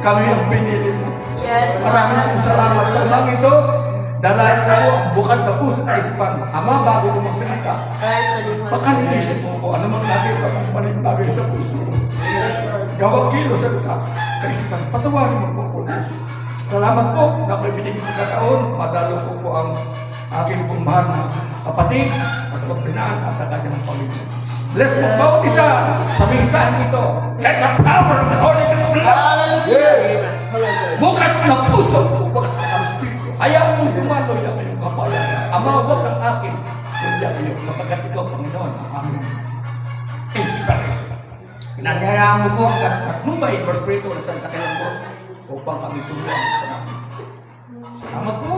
kami ang pinili mo. Yes. Maraming salamat sa mga ito. Dalayan ko ang bukas na puso at isipan. Ama, bago ko magsalita, pagkanilisip mo ko, ano mang lagi ka pang maling bagay sa puso. Gawag kilo sa luta, kaisipan, patawarin mo po ako, Diyos. Salamat po na kayo binigyan ng kataon. Madalo ko po ang aking pumahal na kapatid, Pastor Pinaan at ang kanyang Panginoon. Bless mo bawat isa sa mensahe ito. Let the power of the Holy Ghost flow. Yes. Bukas na puso, bukas na Espiritu. Ayaw mong dumaloy ang iyong kapayan. Amawag ang akin, kundi ang iyong sapagkat ikaw, Panginoon, ang aming inspiration. Pinanyayaan mo po ang tatlong ba ito, Espiritu na Santa Kilanggo upang kami tulungan sa namin. Salamat po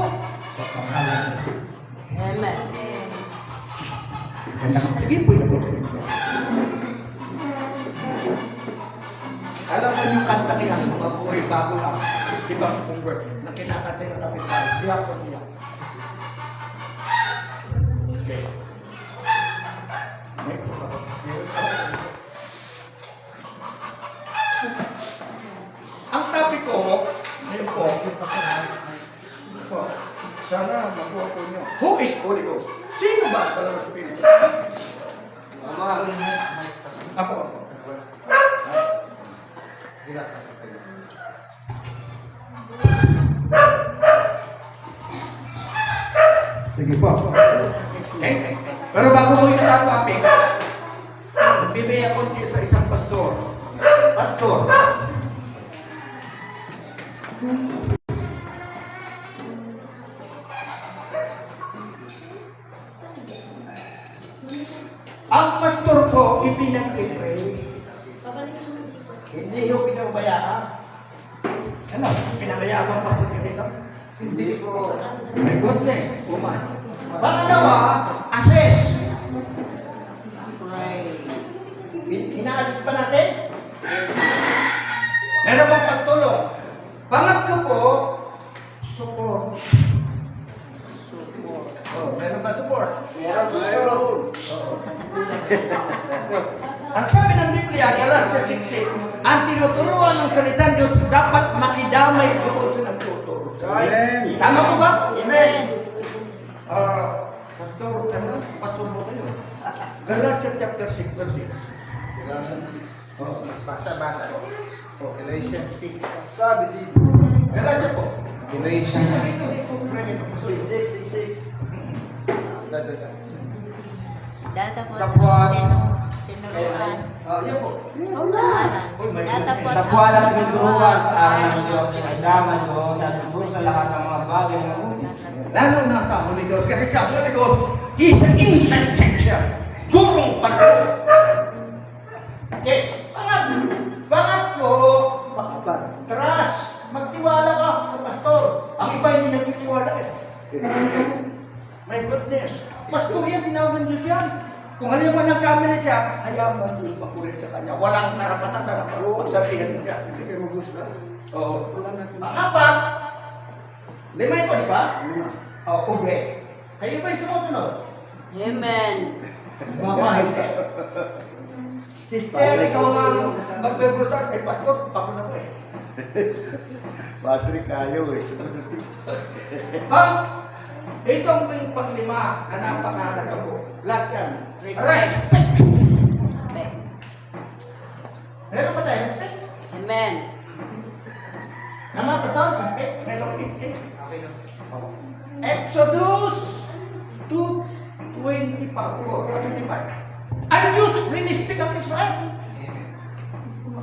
sa pangalan ng Jesus. Amen. Sige po yung ito. Alam mo yung kanta niya, mga buhay bago lang. Diba, convert, na kinakanta yung kapital. Diyapon niya. Okay. Ang topic ko, ngayon po, sana makuha po nyo. Who is Holy Ghost? Sino ba ang Kalawang Espiritu? Ako. Sige po. Okay? Pero bago ko yung topic, bibigyan ko sa isang pastor. Pastor. Ang pastor ko, ipinag-pray. Hindi yung pinabayaan. Ano? Pinabayaan ang pastor ko dito? Hindi po. My goodness. Uman. Pangalawa, assess. Pray. Ina-assess pa natin? Meron bang pagtulong? Pangatlo po, support. Support. Oh, meron ba support? Meron. Ang sabi ng Biblia, Galatia 6:6, ang tinuturuan ng salitang Diyos dapat makidamay doon sa nagtuturo. Amen. Tama po ba? Amen. Pastor, ano? Pastor mo kayo. Galatia chapter 6, verse 6. Galatians 6. Oh, Basa. Oh, Galatians 6. Sabi dito. Galatia po. Galatians 6:6. Datapot Tapuan. tinuruan Yan po. sa aral. Datapot Tapuan at tinuturuan sa aral ng Diyos ay daman doon sa tuturo sa lahat ng mga bagay na mabuti. Lalo na sa Holy Ghost. Kasi sa Holy Ghost, is an inside teacher. Gurong panalo. Okay. Pangatlo, trust. Magtiwala ka sa pastor. Ang iba hindi nagtitiwala eh. My goodness. Pastor yan, tinawag ng Diyos yan. Kung halimbawa nagkamali siya, hayaan mo ang Diyos makulit sa kanya. Walang karapatan sa pagsabihan mo siya. Hindi kayo mag-gusto. Oo. Pang-apat, lima ito, di ba? Oo, ube. Kayo ba yung sumusunod? Amen. Mama, hindi. Sister, ikaw ang magbe-brusar. Eh, pastor, ako na po eh. Patrick, ayaw eh. Itong panglima na napakahalaga po. Lahat yan. Respect. Respect. Respect. Meron ba tayo respect? Amen. Nama, pastor, respect. Meron din. Exodus 2:20 pa po. Ang Diyos rinispeak ang Israel.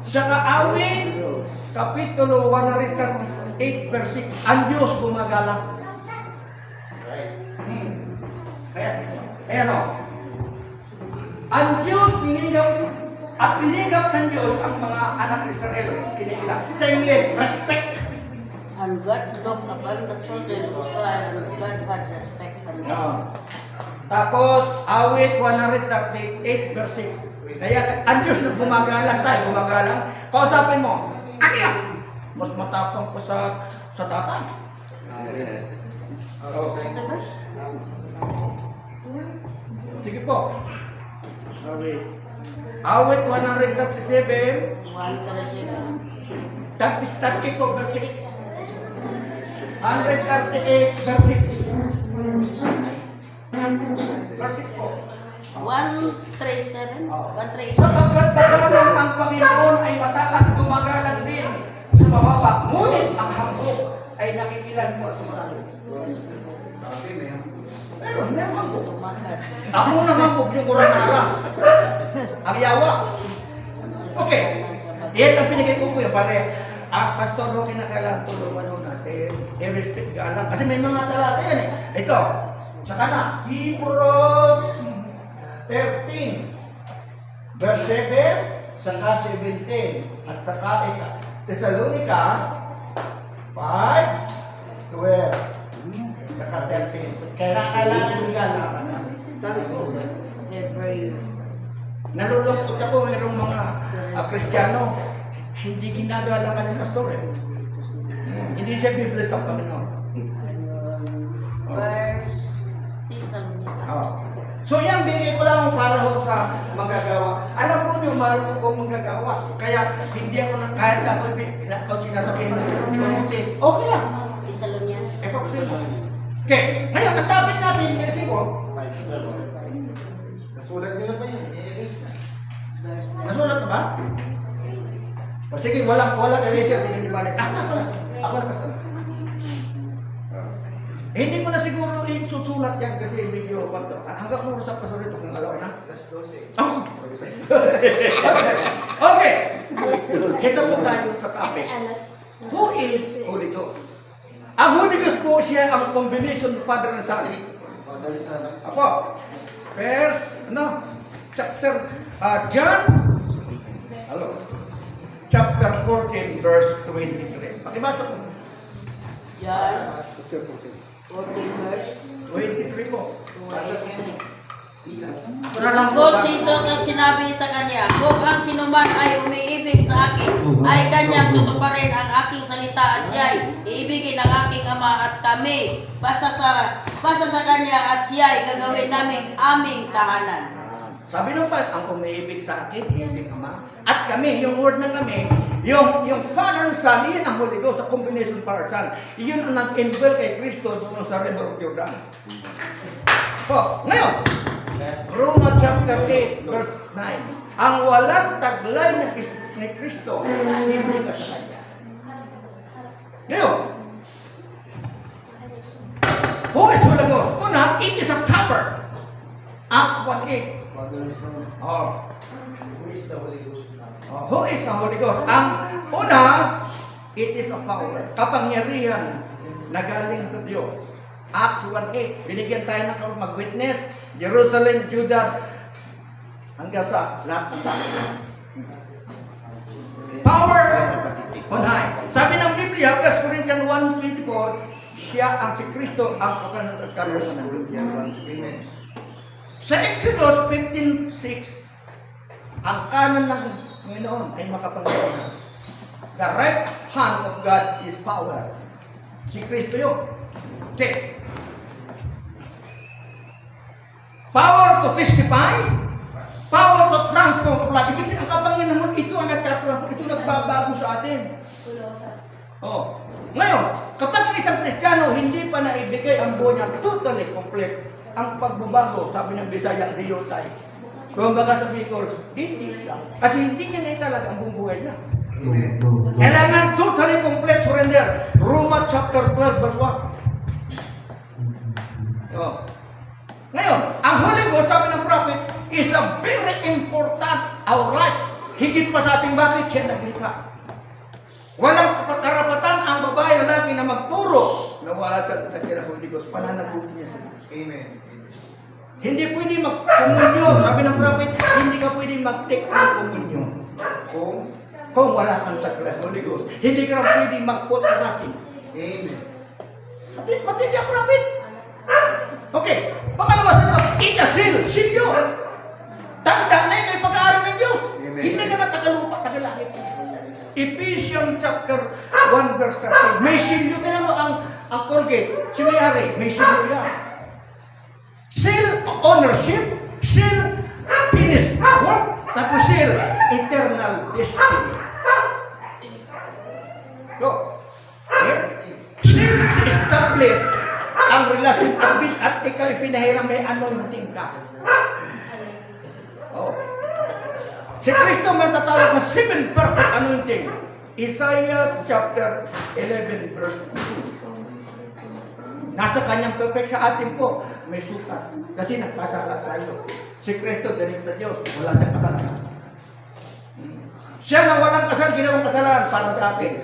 Saka awin, Kapitulo 138, verse 6. Ang Diyos gumagalang. Kaya no, ang Diyos tinigap at tinigap ng Diyos ang mga anak ni Israel. Kinigila. Sa English, respect. And God looked upon the children of Israel, and God had respect for them. Tapos, awit 138, verse 6. Kaya, ang Diyos na gumagalang tayo, gumagalang. Kausapin mo, anak! Mas matapang ko sa tatay. Ito verse? Sige po. Awit 137, 137. 38 verse 6. 138 verse 6. Verse 6 po. 137? 137. Sapagkat magalang ang Panginoon ay mataas, gumagalang din sa mababa. Ngunit ang hambog ay nakikilan mo sa malalim. Pero meron hambog. Ako nang hambog yung kurang lang. Ang yawa. Okay. Yan ang pinigay ko po yun. Pare, Pastor Roque na kailangan tulungan ho natin. I-respect ka lang. Kasi may mga talata yan eh. Ito. Saka na. Hebrews 13. Verse 7. Saka 17. At saka Thessalonica 5:12. Saka 13. Kaya kailangan galaman natin. Every Nalulungkot ako, mayroong mga Kristiyano, hindi ginagalangan ng pastor eh. Hindi siya biblis ng Panginoon. verse Thessalonica. So yan, bigay ko lang para ho sa magagawa. Alam ko nyo, mahal ko magagawa. Kaya hindi ako na kahit ako sinasabihin ng okay lang. Thessalonians. Okay, ngayon, ang topic natin, kasi ko, Nasulat nyo na ba yun? I-erase na. Verse nasulat na ba? O sige, walang erasure, sige, di balik. Ako na pastor. Hindi ko na siguro susulat yan kasi medyo konto. Hanggang mo sa pastor ito kung alaw na. Let's close it. Okay. Ito po tayo sa topic. Who is Holy Ghost? Ang Holy Ghost po siya ang combination ng Father and Son. Father, Son. Apo. Verse, chapter, John, chapter 14, verse 23. Pakibasa po. John 14 verse 23 po. 23. Ito na lang po. Kung si Jesus at sinabi sa kanya, kung ang sinuman ay umiibig sa akin, ay kanyang tutuparin ang aking salita at siya'y iibigin ng aking Ama at kami. Basta sa kanya at siya'y gagawin namin aming tahanan. Sabi ng pa, ang umiibig sa akin, iibig Ama. At kami, yung word ng kami, yung Father and Son, iyan ang Holy Ghost, the combination Father and Son. Iyon ang nag-indwell kay Kristo doon sa River of Jordan. So, ngayon, Roma chapter 8, verse 9. Ang walang taglay ni Kristo, hindi ka sa Kanya. Ngayon, who is Holy Ghost? Una, it is a cover. Acts 1:8. Father, Son. Oh. Who is the Holy Ghost? Who is the Holy Ghost? Ang una, it is a power. Kapangyarihan na galing sa Diyos. Acts 1:8. Binigyan tayo ng mag-witness. Jerusalem, Judah, hanggang sa lahat ng tao. Power on high. Sabi ng Biblia, 1 Corinthians 1:24, siya ang si Kristo ang kapangyarihan ng Diyos. Amen. Sa Exodus 15:6, ang kanan ng Panginoon ay makapangyarihan. The right hand of God is power. Si Kristo yun. Okay. Power to testify, power to transform of life. Ibig sabihin, ang kapangyarihan naman, ito ang nagtatransform, ito nagbabago sa atin. Oh. Ngayon, kapag ang isang Kristiyano hindi pa naibigay ang buhay niya totally complete, ang pagbabago, sabi ng Bisaya, Riyotay. Kung baga sa Bicol, hindi lang. Kasi hindi niya na talaga ang buong buhay niya. Amen. Kailangan totally complete surrender. Roma chapter 12 verse 1. Oh. Ngayon, ang Holy Ghost, sabi ng prophet, is a very important our life. Higit pa sa ating bakit siya naglikha. Walang karapatan ang babae lalaki na magturo na wala sa Holy Ghost. Pananagot niya sa Diyos. Amen. Hindi pwede mag-komunyo. Sabi ng prophet, hindi ka pwede mag-take ng komunyo. Kung wala kang taglay Holy Ghost. Hindi ka pwede mag-put a blessing. Amen. Pati siya prophet. Okay. Pangalawa sa ito, itasil, silyo. Tanda na yun ay pag-aaral ng Diyos. Amen. Hindi ka na tagalupa, tagalangit. Ephesians chapter 1 verse 13. May silyo ka naman ang Colgate. Si Mayari, may silyo yan. Seal ownership, seal finished work, tapos seal eternal destiny. So, establish ang relasyon at ikaw ipinahiram may anointing ka. Oh. Si Kristo may tatawag na 7 perfect anointing. Isaiah chapter 11 verse 2. Nasa kanyang perfect sa atin po, may sukat. Kasi nagkasala tayo. Si Kristo galing sa Diyos, wala siyang kasalanan. Siya na walang ginawang kasalanan para sa atin.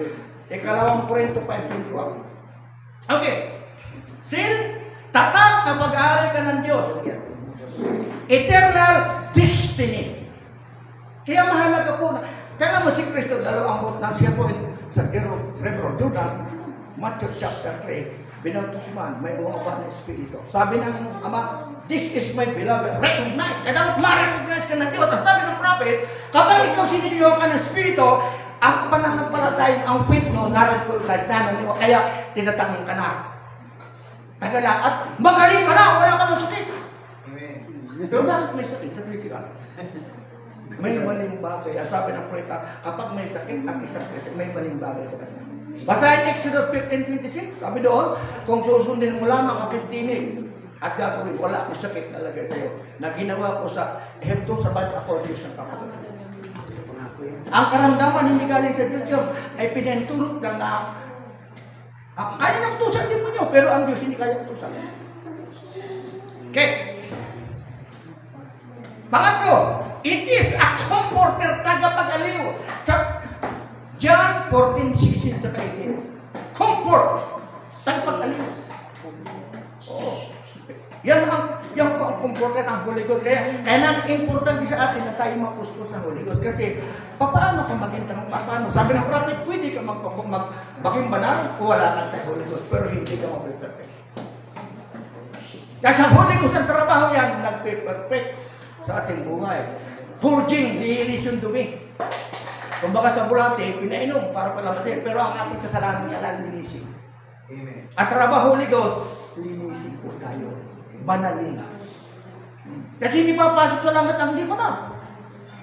Ikalawang Korinto 5:21. Okay. Sin, tatak na pag-aaral ka ng Diyos. Eternal destiny. Kaya mahalaga po na, kaya mo si Kristo, dalawang bot na siya po sa River Jordan, Matthew chapter 3, binautisman, may umaban ng Espiritu. Sabi ng Ama, this is my beloved. Recognize, kaya dapat ma-recognize ka ng Diyos. Ang sabi ng prophet, kapag ikaw siniliwan ka ng Espiritu, ang pananampalatay, ang faith mo, na-recognize na naniwa, kaya tinatanong ka na. Tagala, at magaling ka na, wala ka ng sakit. Amen. Pero bakit may sakit sa physical? May maling bagay. Sabi ng propeta, kapag may sakit, ang isang Kristo, may maling bagay sa kanya. Basahin Exodus 15:26, sabi doon, kung susundin mo lamang ang tinig at gagawin, wala akong sakit na lagay sa iyo, na ginawa ko sa Ehipto sa bad according ng kapatid. Ang karamdaman hindi galing sa Diyos yun, ay pinentulot lang na kaya nang tusan din mo nyo, pero ang Diyos hindi kaya tusan. Okay. Pangatlo, it is a comforter, tagapag-aliw. John 14:16 sa 18. Comfort, tagapag-aliw. Oh. Yan ang comforter ng Holy Ghost. Kaya nang importante sa atin na tayo mapustos ng Holy Ghost. Kasi, paano ka maging tanong? Paano? Sabi ng prophet, pwede ka maging banal kung wala kang tayo Holy Ghost, pero hindi ka mag-perfect. Kasi ang Holy Ghost ang trabaho yan, nag-perfect sa ating buhay. Purging, nihilisun dumi. Kung baka sa bulate, pinainom para palabasin. Pero ang ating kasalanan niya lang linisin. Amen. At trabaho Holy Ghost, linisin po tayo. Banalin. Kasi hindi papasok sa langit ang di banal.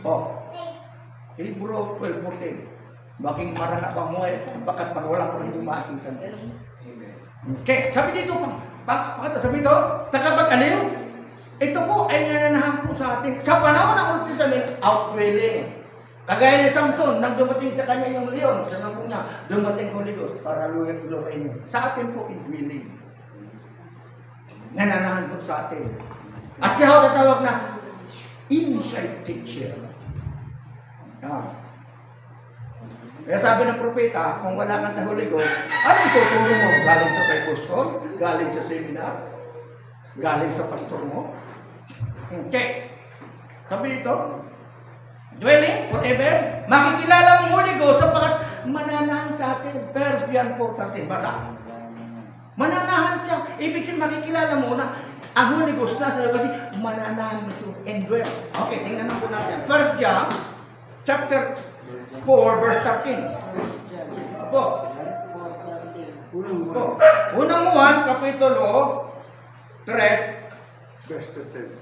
Oh. Hebrew 12:14. Maging marana pang muhay, bakat magwala ko hindi makikita. Okay, sabi dito, sabi dito, tagapag-aliw. Ito po ay nananahan po sa atin. Sa panahon ng Old Testament, outwelling. Kagaya ni Samson, nang dumating sa kanya yung leon, sa nabong niya, dumating Holy Ghost para luwin niyo. Sa atin po, indwelling. Nananahan po sa atin. At siya ho tatawag na inside teacher. Kaya sabi ng propeta, kung wala kang Holy Ghost, anong tuturo mo? Galing sa Bible school? Galing sa seminar? Galing sa pastor mo? Okay. Sabi dito, dwelling forever, makikilala ang Holy Ghost sapagkat mananahan sa atin. 1 John 4:13, basa. Mananahan siya. Ibig sabihin makikilala mo na ang Holy Ghost na sa kasi mananahan mo ito and dwell. Okay, tingnan po natin. 1 John chapter 4 verse 13. Apo. Unang Juan kapitulo 3 verse 13.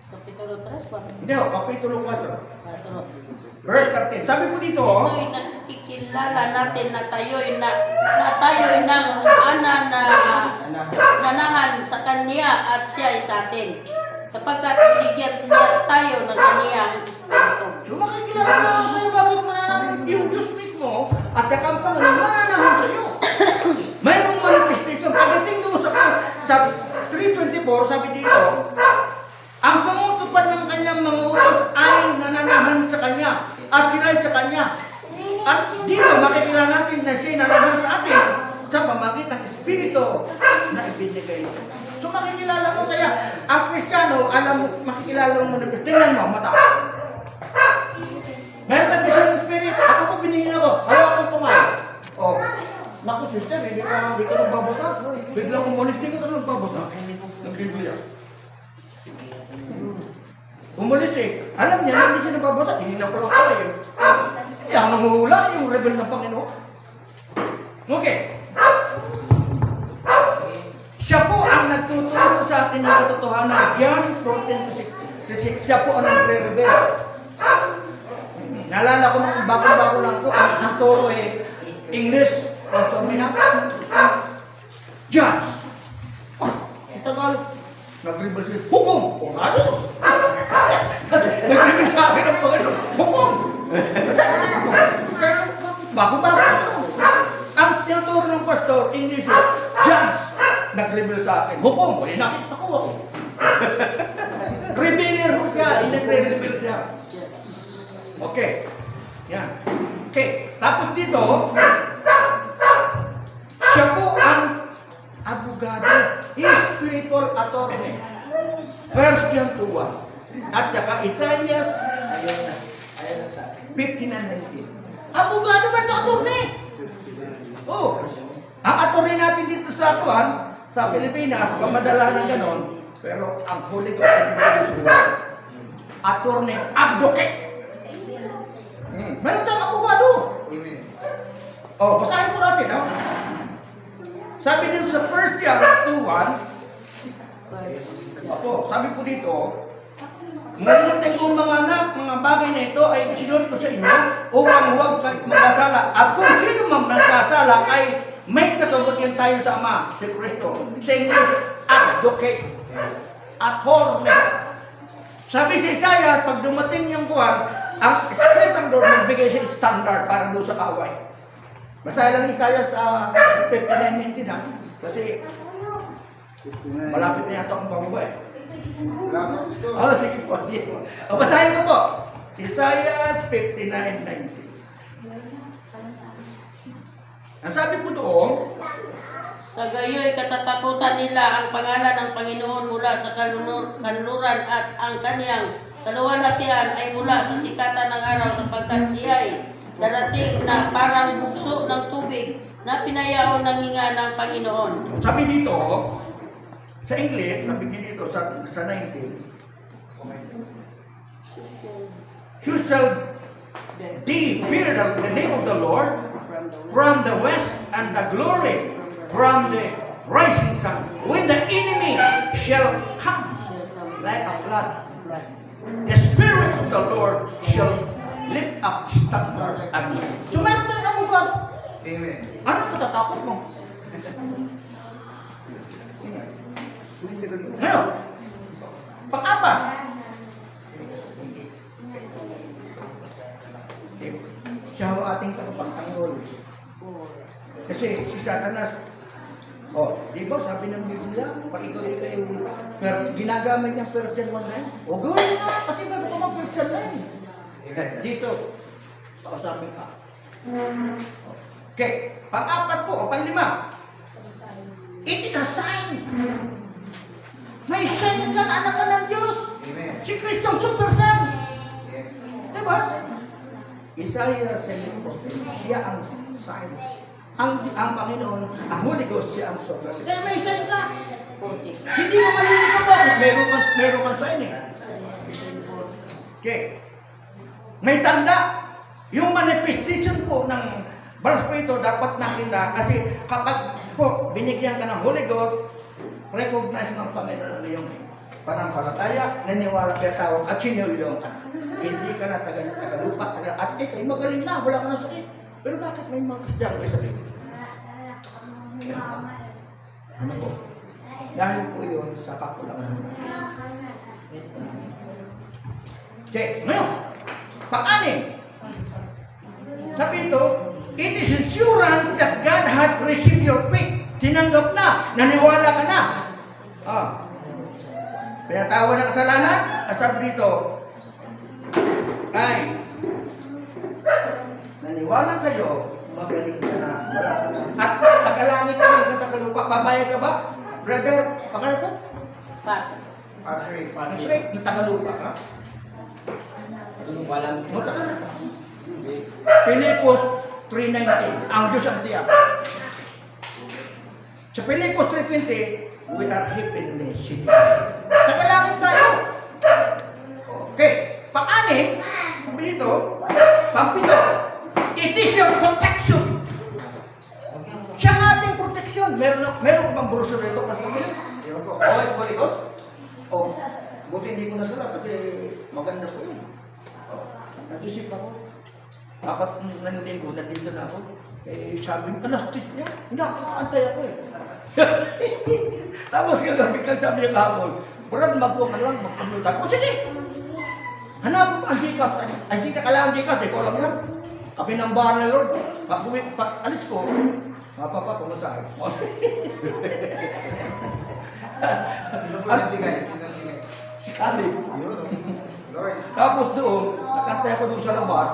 Kapitulo 3 ba? Hindi ho, kapitulo 4. 4. Verse 13. Sabi po dito, Ito'y nakikilala natin na tayo'y nang nanahan sa Kanya at siya ay sa atin. Sapagkat binigyan niya tayo ng Kaniyang Espiritu. so makikilala na ako sa'yo bakit mananahan yung Diyos mismo at saka ang Panginoon mananahan sa'yo. Mayroong manifestation. Pagdating doon sa 3:24, sabi dito, ang pumutupad ng kanyang mga utos ay nananahan sa kanya at sila'y sa kanya. At dito makikilala natin na siya nananahan sa atin sa pamagitan ng Espiritu na ibinigay sa kanya. So makikilala mo kaya ang Kristiyano, alam mo, makikilala mo na tingnan mo, mata. Meron kang discern ng Spirit. Ako po binigyan ako. Ayaw akong pumain. Oh. Naku sister, hindi ka nagbabasa. Biglang umalis din ka nagbabasa. Nagbibigyan. Umalis eh. Alam niya, hindi siya nagbabasa. Tinignan ko lang ako eh. Kaya ang nanguhula, yung rebel ng Panginoon. Okay. Siya po ang nagtuturo sa atin ng katotohanan. John 14:6. Siya po ang nagre-rebel. Naalala ko nung bago-bago lang po, ang turo eh, English, Pastor Mina, judge. Ang Tagalog, nag-rebel siya, hukom! O ano? Nag-rebel sa akin ang Panginoon, hukom! Bago-bago. Ang tinuturo ng pastor, English, judge, nag-rebel sa akin, hukom! O, nakita ko ako. Rebeller ho siya, nagre-rebel siya. Okay. Yan. Okay. Tapos dito, siya po ang abogado, spiritual attorney. First John 2:1. At saka Isaiah, Ayan na sa akin. 59:19. Abogado ba ito, attorney? Oh. Ang attorney natin dito sa Kuan, sa Pilipinas, kamadala ng ganon, pero ang Holy Ghost sa Pilipinas, attorney, advocate. Meron tayong abogado. Amen. Oh, basahin po natin, ha? Sabi dito sa 1 John 2:1, sabi po dito, mabuting kong mga anak, mga bagay na ito ay sinunod ko sa inyo, upang huwag kayo magkasala. At kung sino mang nagkasala ay may katubutyan tayo sa Ama, si Kristo. Sa English, advocate. Attorney. Sabi si Isaiah, pag dumating yung kuwan, ang scripture nagbigay siya standard para doon sa kaway. Basahin lang ni Isaiah sa 59:19 ha. Kasi malapit na yata akong pamaba eh. Salamat, Pastor. Oh, sige po. O, basahin ko po. Isaiah 59:19. Ang sabi po doon, Sa gayo'y katatakutan nila ang pangalan ng Panginoon mula sa kanluran at ang kaniyang kaluwalhatian ay mula sa sikatan ng araw sapagkat siya ay darating na parang bugso ng tubig na pinayaon ng hinga ng Panginoon. sabi dito, sa English, sabi niya dito sa 19, you shall fear the name of the Lord from the west and the glory from the rising sun. When the enemy shall come like a flood, the Spirit of the Lord shall lift up standard again. So meron tayong abogado. Amen. Ano katatakot mo? Ngayon, pang-apat, siya ang ating tagapagtanggol. Kasi si Satanas, di ba sabi ng Biblia, pag ikaw kayo, ginagamit niya first John 1:9, gawin na, kasi meron ka mga first John 9. Dito, pausapin ka. Okay, pang-apat po, o pang-lima. It is a sign. May sign ka na anak ka ng Diyos. Amen. Si Kristo super sign. Yes. Diba? Isaiah 7:14, siya ang sign. Ang Panginoon, ang Holy Ghost, siya ang super sign. Kaya may sign ka. Hindi mo maliliit ka ba? Meron kang sign eh. Okay. May tanda. Yung manifestation po ng Banal Espiritu dapat nakita kasi kapag po binigyan ka ng Holy Ghost, recognize ng Panginoon na yung panampalataya, naniwala ka tawag at sinulong ka. Hindi ka na tagalupa, at ikay magaling na, wala ka na sakit. Pero bakit may mga Kristiyan may sakit? Ano po? Dahil po yun sa kakulangan. Okay, ngayon, pang-anim. Sabi ito, it is assurance that God had received your faith. Tinanggap na, naniwala ka na. Pinatawa ng kasalanan, sabi dito, ay, naniwala sa'yo, magaling ka na, wala ka na. At tagalangit ka rin, tagalupa, babayad ka ba? Brother, pangalan ko? Patrick. Patrick, natagalupa ka? Walang Pilipos 3:19, ang Diyos ang tiyak. Sa Pilipos 3:20, we are heavenly citizens. Tagalangit tayo. Okay, pang-anim, dito, pang-pito, it is your protection. Siya ang ating protection. Meron ko bang brochure ito, Pastor Bill? Meron ko. Oh, Holy Ghost? Oh, buti hindi ko nasala kasi maganda po yun. Nag-isip ako. Dapat nanligo, nandito na ako. Eh, sabi ko, alas 10 niya. Hinakaantay ako eh. Tapos kagabi ka sabi niya kahapon, Brad, magpamulutan ko. Sige! Hanap mo ang Gcash. Ay, hindi ka kailangan Gcash. Ikaw lang yan. Kami ng bar na Lord. Pag alis ko, mapapa, kumusahin. At bigay. Si Khalid. Lord. Tapos doon, nakantay ako doon sa labas.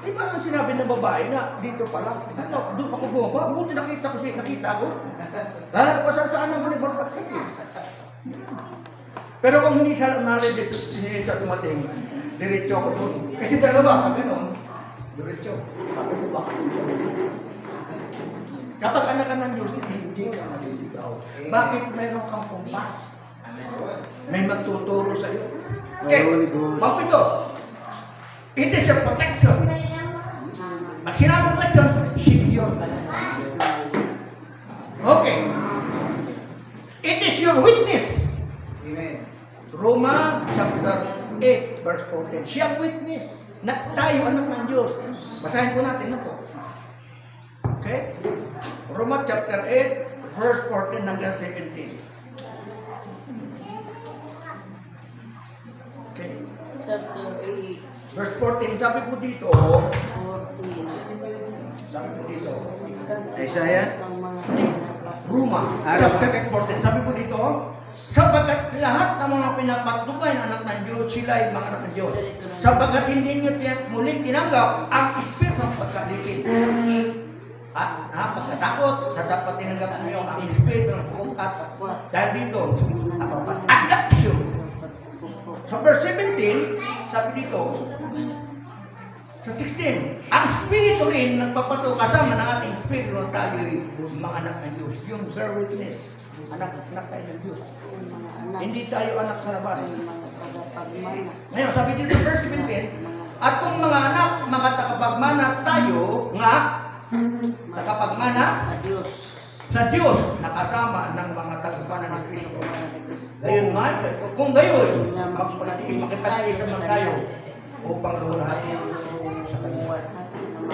Eh, parang sinabi ng babae na dito pala. Ano, doon ako bumaba. Buti nakita ko. Lalagpasan saan ang manibarbat ko. Pero kung hindi siya narinig sa dumating, diretso ako doon. Kasi dalawa kami noon. Diretso. Sabi ko ba? Kapag anak ka ng Diyos, hindi ka maliligaw. Bakit mayroon kang kumpas? May magtuturo sa iyo. Okay, pagpito. It is your protection. Pag sinabi mo ito, secure ka na. Okay. It is your witness. Amen. Roma chapter 8 verse 14. Siya witness na tayo anak ng Diyos. Basahin po natin na po. Okay? Roma chapter 8 verse 14 hanggang 17. Okay. Chapter 8, Verse 14, sabi po dito, 14. sabi po dito, Isaiah? Roma, chapter 8, 14, sabi po dito, sapagkat lahat ng mga pinapatnubay ng anak ng Diyos, sila ay mga anak ng Diyos. Sapagkat hindi nyo muling tinanggap ang espiritu ng pagkalikid. At pagkatakot, dapat tinanggap nyo ang espiritu ng pagkakat. Dahil dito, adoption. Sa verse 17, sabi dito, sa 16, ang Espiritu rin nagpapato kasama ng ating Espiritu na tayo mga anak ng Diyos. Yung bear witness, anak tayo ng Diyos. Hindi tayo anak sa labas. Ngayon, sabi dito sa verse 17, at kung mga anak, mga takapagmana tayo, nga, takapagmana sa Diyos, nakasama ng mga tagapana ng Kristo. Gayon man, kung gayon, makipag-isa naman tayo upang lumahati sa Kanya.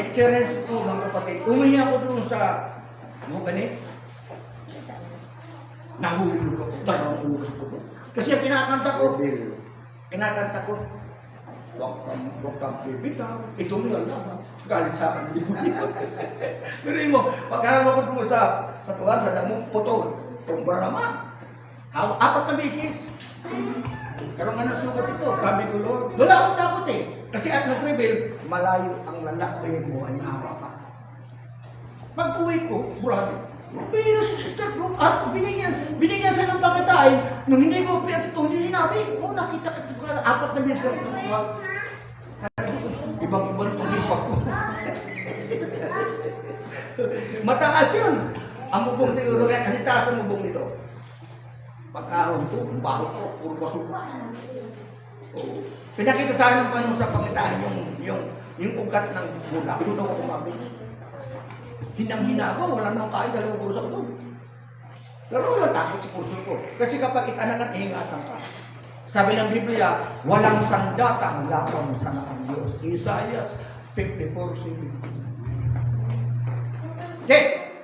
Experience ko, mga kapatid, umihi ako doon sa ganit. Nahulog ako, dalawang ulos ko. Kasi ang kinakanta ko, huwag kang bibitaw, ito mo lang lang. Galit sa akin. Ganun mo, pagkakaroon ko doon sa tuwan, sa damong putol, tumbar naman. 4 na beses. Karoon nga ng sugat ito. Sabi ko, Lord, wala akong takot eh. Kasi at nag-rebel, malayo ang lalaki mo ay nahawa ka. Pag-uwi ko, burabi. Pero si Sister Brooke, binigyan siya ng pagkatay. Nung hindi ko pinatito, hindi sinabi. Nakita ka sa 4 na beses. Ibang-ibang itong hipag ko. Mataas yun. Ang bubong siguro kaya kasi taas ang bubong nito. Pagkahon ko, ang baho ko, puro basura. Pinakita sa akin ng Panginoon sa pangitaan yung ugat ng mula. Doon ako kumabit. Hinang-hina ako, wala nang kain, dalawang puso ako doon. Pero wala takot sa puso ko. Kasi kapag ikanakan, ingatan ka. Sabi ng Biblia, walang sandatang laban sa ng Diyos. Isaiah 54:17. Okay.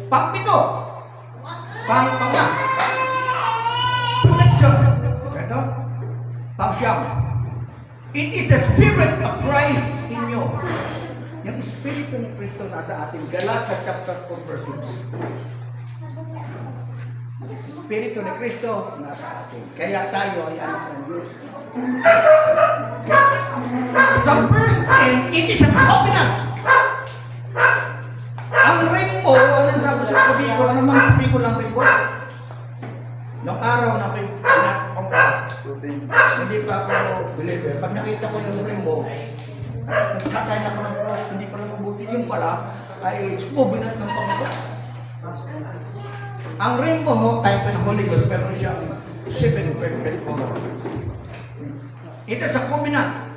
Pang-pito. Pang-panga. Protection. Ito. Pang-siyam. It is the Spirit of Christ in you. Yung Espiritu ni Kristo nasa atin. Galatia chapter 4 verse 6. Espiritu ni Kristo nasa atin. Kaya tayo ay anak ng Diyos. Sa verse 10, it is a covenant. Ang rainbow, anong tapos sa Bicol? Ano mga sa Bicol ng rainbow? Noong araw na hindi pa ako believer. Pag nakita ko yung rainbow, nagsasign ako ng cross, hindi pa lang mabuti. Yung pala, ay subinat ng Panginoon. Ang rainbow, type ng Holy Ghost, pero siyang 7 perfect color. Ito sa covenant.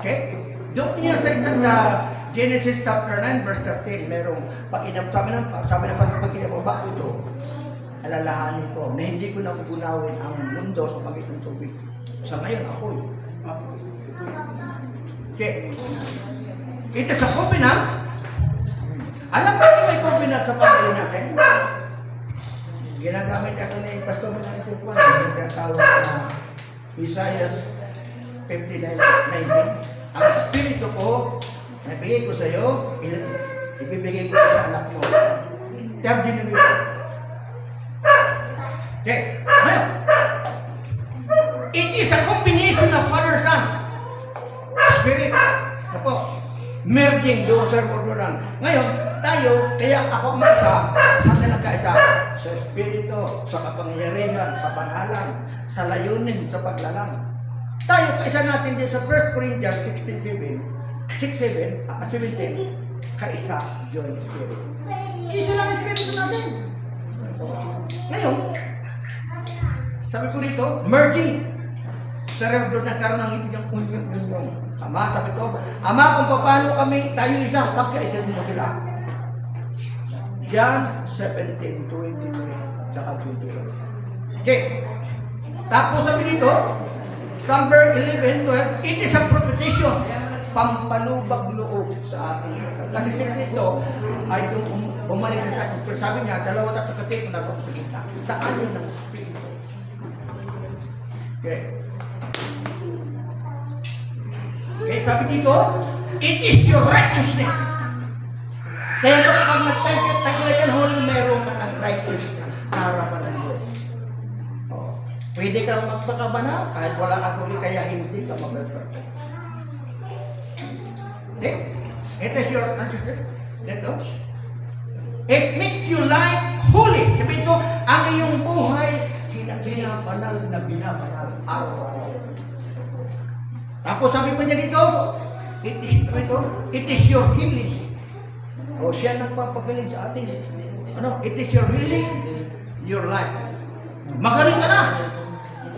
Okay? Doon niya sa Genesis chapter 9 verse 13, merong sabi ng pag-inababa ko ito, alalahanin ko na hindi ko na kugunawin ang mundo sa pagitan tubig. Sa ngayon, ako Okay. It is a covenant. Alam mo may covenant sa pamilya natin? Ginagamit ako ni Pastor Manang Tupan, nagkatawag na Isaiah 59:19. Ang Espiritu ko, nabigay ko sa iyo, ibibigay ko sa anak mo. Third generation. Okay. Ngayon, it is a combination of Father, Son, Spirit. Ito po, merging doon sa Mordonan. Ngayon, tayo, kaya ako mag-isa, saan sila kaisa? Sa Espiritu, sa kapangyarihan, sa pangalan, sa layunin, sa paglalang. Tayo, kaisa natin din sa 1 Corinthians 16:17, kaisa, joint spirit. Isa lang ang Espiritu natin. Ngayon, sabi ko dito, merging. Cerebro nagkaroon ng ibig ng union. Ama, sabi ko, Ama, kung paano kami, tayo isa, isa mo sila. John 17:23 sa 22. Okay. Tapos sabi dito, Psalm 11:12, it is a propitiation. Pampalubag loob sa ating isa. Kasi si Kristo ay bumalik sa atin. Sabi niya, 2 katip na po sa gitna. Saan yun ang Espiritu? Okay. Okay, sabi dito, it is your righteousness. Kaya kapag nagtaglay ka holy, mayroon ka ng righteousness sa harapan ng Diyos. Oh. Pwede kang magpakabanal kahit wala kang huli, kaya hindi ka mag-perfect. Okay? It is your righteousness. Ito. It makes you life holy. Sabi ito, ang iyong buhay, binabanal na binabanal araw-araw. Tapos sabi pa niya dito, it is your healing. O siya nagpapagaling sa atin. Ano? It is your healing, your life. Magaling ka na.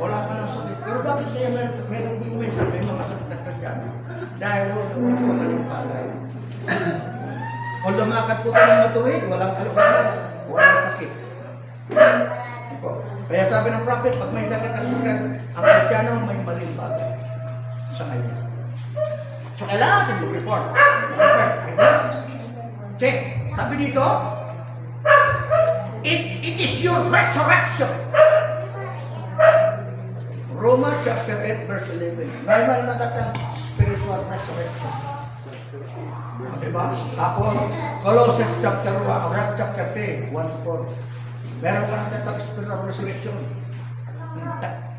Wala ka nang sakit. Pero bakit kaya meron gawin sa mga sakit na Kristiyano? Dahil wala sa maling palay. Kung lumakad po tayo ng matuwid, walang kalungkutan, walang sakit. Kaya sabi ng prophet, pag may sakit ang Kristiyano, may maling bagay sa kanya. So, kailangan natin mag-report. Okay, sabi dito, it is your resurrection. Roma chapter 8 verse 11. May natatang spiritual resurrection. Diba? Tapos, Colossians chapter 1, chapter 3, 1-4. Meron ka natatang spiritual resurrection.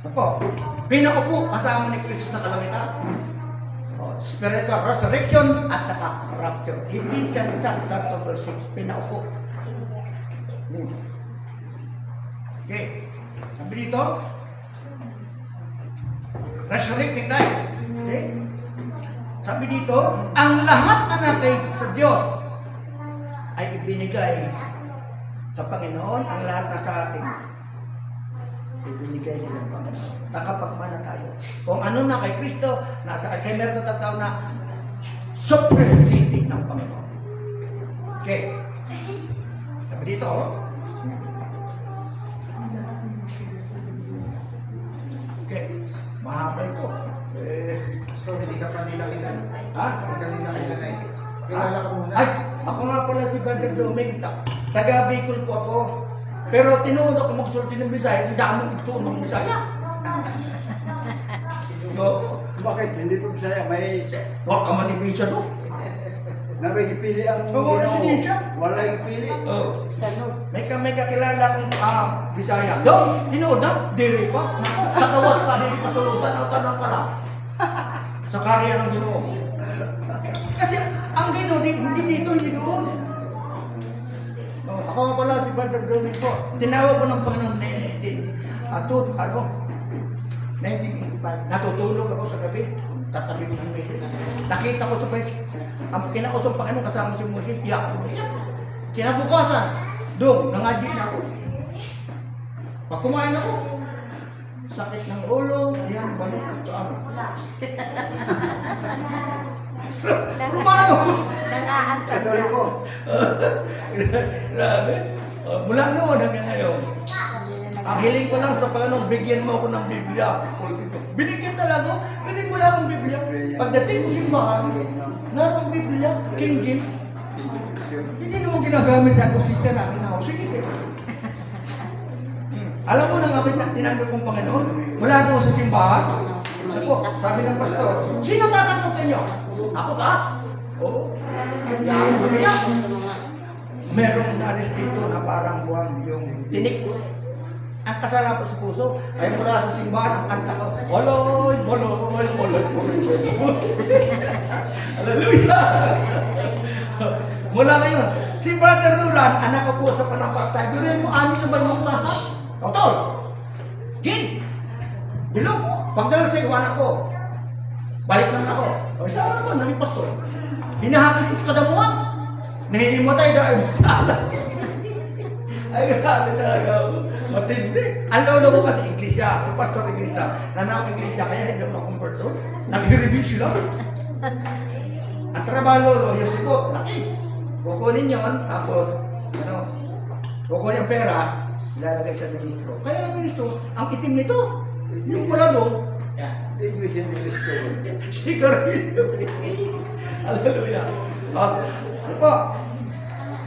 Opo, pinaupo kasama ni Kristo sa kalangitan. Spiritual resurrection at saka rapture. Ephesians chapter 2 verse 6, pinaupo. Okay, sabi dito, resurrecting tayo. Okay, sabi dito, ang lahat na nakay sa Diyos ay ibinigay sa Panginoon, ang lahat na sa atin ibinigay niya ng Panginoon. Takapagmana tayo. Kung ano na kay Kristo, nasa kay meron na tao na supremacy ng Panginoon. Okay. Sabi dito, okay. Mahaba ito. So, hindi ka pa nila kilala. Ha? Hindi ka nila kilala eh. Kilala ka muna. Ay, ako nga pala si Brother Doming. Taga Bicol po ako. Pero tinuod ako magsulti ng Bisaya, hindi ako magsuon ng Bisaya. No. Bakit? Hindi po Bisaya. May Huwag ka manibisa no? nabigipili ang Oo, hindi siya. Wala yung pili. Oh. May kakilala kong Bisaya. Doon, tinuod na, diri pa. Sa kawas pa, hindi pa sulutan, ang tanong ka lang. Sa karya ng Ginoo. Kasi ang Ginoo, hindi dito, hindi doon. Ako nga pala si Brother Doming po. Tinawag ko ng Panginoon 1985. Natutulog ako sa gabi. Tatabi ko ng Moses. Nakita ko sa ang kinausap Panginoon kasama si Moses. Iyak ko. Kinabukasan. Doon, nangadyi na ako. Pag kumain ako, sakit ng ulo, yan, balik sa amin. Paano? Katoliko. Grabe. Mula noon hanggang ngayon. Ang hiling ko lang sa Panginoon, bigyan mo ako ng Biblia. Binigyan talaga, binigyan mo lang akong Biblia. Pagdating ko simbahan, naroong Biblia, King James. Hindi naman ginagamit sa konsisya namin ako. Sige, sige. Alam mo na nga ba't tinanggap kong Panginoon? Mula doon sa simbahan. Ako, sabi ng pastor, sino tatanggap sa inyo? Ako taas? Oo. Yan, kami yan. Merong naalis dito na parang buwan yung tinik. Ang kasala po sa puso, ay mula sa simbahan, ang kanta ko, Waloy, waloy, waloy, waloy. Hallelujah! Mula ngayon, si Brother Roland, anak ko po sa panampatay, durin mo, amin na ba yung masa? Totoo! Gin! Bilog! Pagdalang sa iwanan ko, balik naman ako. O isa ako, naging pastor. Hinahakal sa kadamuhan. Nahinimatay dahil sa alam. Ay, grabe talaga ako. Matindi. Ang lolo ko kasi iglesia, si pastor iglesia. Nanawang iglesia, kaya hindi ako makumport doon. Nag-review sila. Ang trabaho lolo, yung sigot, laki. Kukunin yun, tapos, kukunin yung pera, lalagay sa ministro. Kaya ang ministro, ang itim nito, yung wala doon, English and English ko. siguro yun. Hallelujah. Ano po?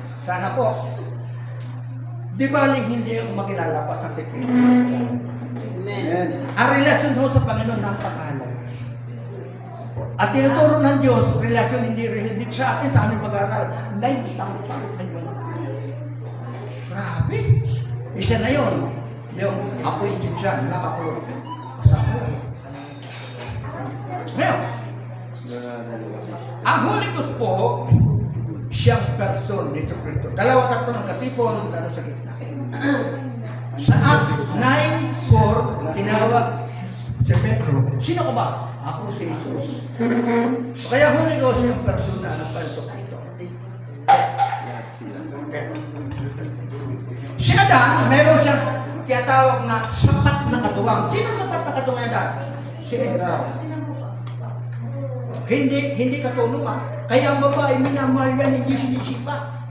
Sana po. Di baling hindi ako makilala pa sa si Kristo. Amen. Ang relasyon ho sa Panginoon napakahalaga. At tinuturo ng Diyos, relasyon hindi sa atin, sa aming pag-aaral. 9,000 ayun. Grabe. Isa na yun. Yung appointed siya, nakakulong. Kasama yun. Ngayon, ang Holy Ghost po, siyang person ni Kristo. Dalawa tatlo ng katipon, ano sa gitna. Sa Acts 9:4, tinawag si Pedro. Sino ka ba? Ako si Jesus. Kaya Holy Ghost yung persona ng Kristo. Okay. Si Adan, meron siyang tiyatawag na sapat na katuwang. Sino sapat na katuwang Adan? Si Eva. Hindi katulong Kaya ang babae, minamahal yan, hindi sinisipa.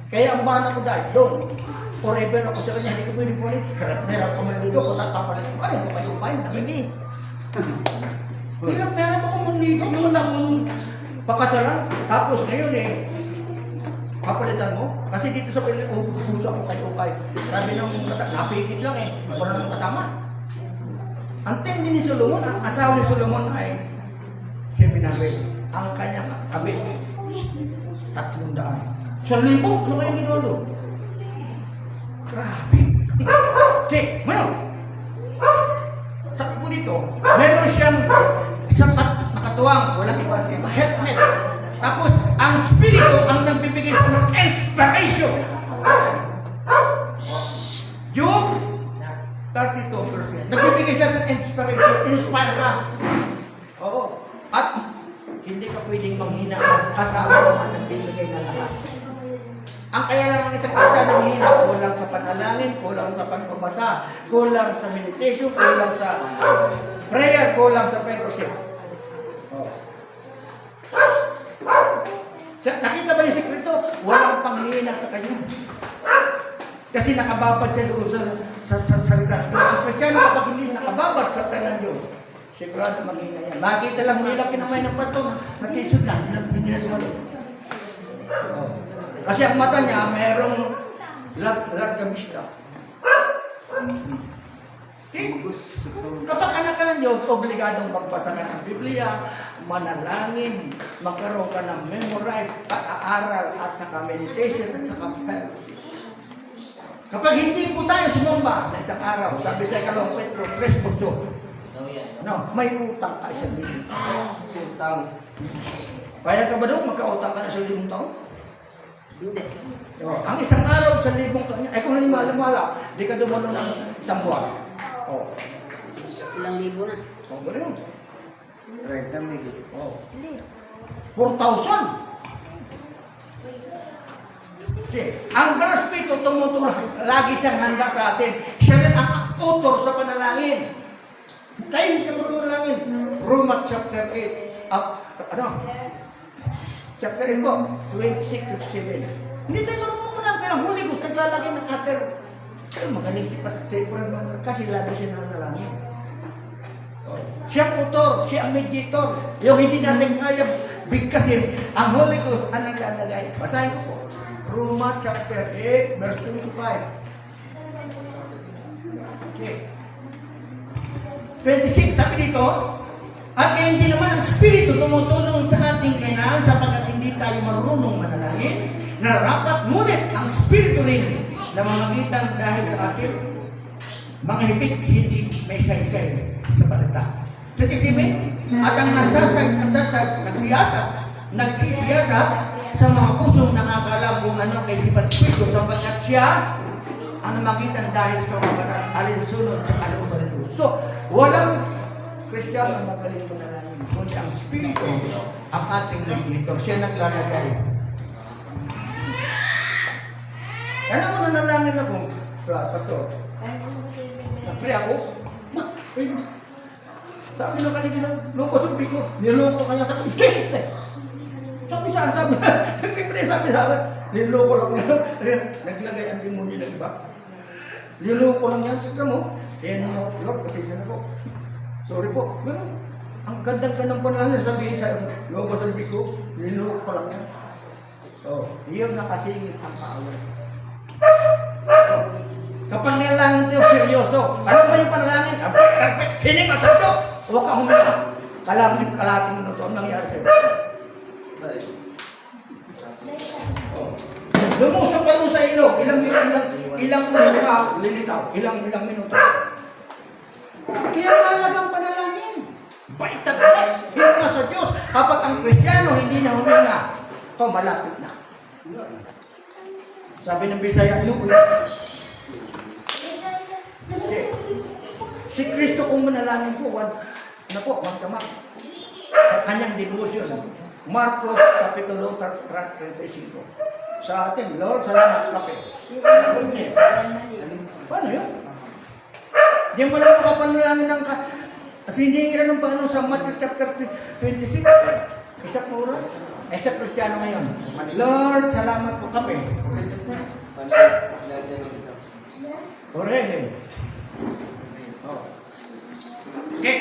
Kaya ang bana ko dahil, doon. Forever ako sa kanya, hindi ko pwede pulit. Hirap na hirap ka manligo, kung tatapalit ko, ano ko kayo kain? Hindi. Hirap na hirap ako manligo, naman akong pakasalan. Tapos ngayon papalitan mo. Kasi dito sa pilit, uso ako kayo-ukay. Sabi nung napikit lang wala nang kasama. Ang tindi ni Solomon, ang asawa ni Solomon ay si Binawel. Ang kanyang kabit, 300. 1,000. Ano kayang ginawa doon? Grabe. Okay, ngayon. Sa po dito, meron siyang sapat na katuwang, walang iwas iba, helmet. Tapos, ang spirito ang nagbibigay sa ng inspiration. Yung 32%. Nagbibigay siya ng inspiration, inspire ka. Oo. At hindi ka pwedeng manghina at kasama mo ang nagbibigay na lahat. Ang kaya lang ang isang kata ng hina, kulang sa panalangin, kulang sa pagbabasa, kulang sa meditation, kulang sa prayer, kulang sa fellowship. Oh. Nakita ba yung sekreto? Walang panghina sa kanya. Kasi nakababad siya doon sa salita. Ang Kristiyano kapag hindi nakababad sa tanan ng Diyos, sigurado maghina yan. Makita lang nila kinamay ng pastor, nag-isod lang, hindi na sumalo. Kasi ang mata niya, mayroong largamista. Kapag anak ka ng Diyos, obligadong magbasa ka ng Biblia, manalangin, magkaroon ka ng memorize, pag-aaral, at saka meditation, at saka fellowship. Kapag hindi po tayo sumamba na isang araw, sabi sa Ikalawang Petro 3:8, no, may utang ka isang libo. Utang. Kaya ka ba doon, magka-utang ka na sa 1,000 taon? Hindi. Ang isang araw sa 1,000 taon, ay kung halimala, di ka dumalo ng isang buwan. Ilang libo na. Ba yun? 30 mil. 4,000. Okay. Ang Espiritu tumutulong, lagi siyang handa sa atin. Siya rin ang author sa panalangin. Tayo hindi ka manalangin. Romans chapter 8. Chapter 8 po, 26-67. Hindi tayo marunong pero Holy Ghost naglalagay ng other Pero magaling si Efren kasi lagi siya nanalangin. Siya ang autor, siya ang mediator. Yung hindi natin kaya bigkasin, ang Holy Ghost ang naglalagay. Basahin ko po. Roma chapter 8, verse 25. Okay. 26, sabi dito, at hindi naman ang Espiritu tumutulong sa ating kailangan sapagkat hindi tayo marunong manalangin, narapat ngunit ang Espiritu rin na mamagitan dahil sa atin, mga hibig hindi may saysay sa balita. 27, at ang nagsisiyasat sa mga pusong nakakalam kung ano kay Sipan Espiritu sapagkat siya ang namagitan dahil sa mga banal alinsunod sa kalooban ng Diyos. So, walang Kristiyano ang magaling manalangin, kundi ang Espiritu ang ating mediator. Siya naglalagay. Alam mo, nanalangin ako, Pastor. Nagpray ako. Sabi nung kanina, loko sa ko. Niloko kanya sa kanya. Sabi, nagpipray, sabi, niloko lang yan. Naglagay ang demonyo ng iba. Niloko lang yan. Sika mo, kaya nyo, Lord, pasensya na po. Sorry po. Pero, ang gandang-gandang panalangin, sabihin sa loko sa ko, niloko lang yan. So, iyon nakasingit ang kaaway. Kapag nilalangin tayo seryoso, alam mo yung panalangin? Hining ka sa Diyos! Huwag kang huminga. Kalating minuto ang nangyari sa'yo. Lumusok ka nun sa ilog. Ilang oras ka lilitaw. Ilang minuto. Kaya mahalagang panalangin. Bait na bait. Hininga sa Diyos. Kapag ang Kristiyano hindi na huminga, ito malapit na. Sabi ng Bisaya, si Kristo kung manalangin po, magkamak. Sa kanyang devotion, Marcos Kapitulo 35. Sa atin, Lord, salamat kape. Paano yun? Hindi mo lang makapanalangin ng kasi hindi nga ng Panginoon sa Matthew chapter 26. Isang oras. Sa Kristiyano ngayon. Lord, salamat po kape. Orehe. Okay.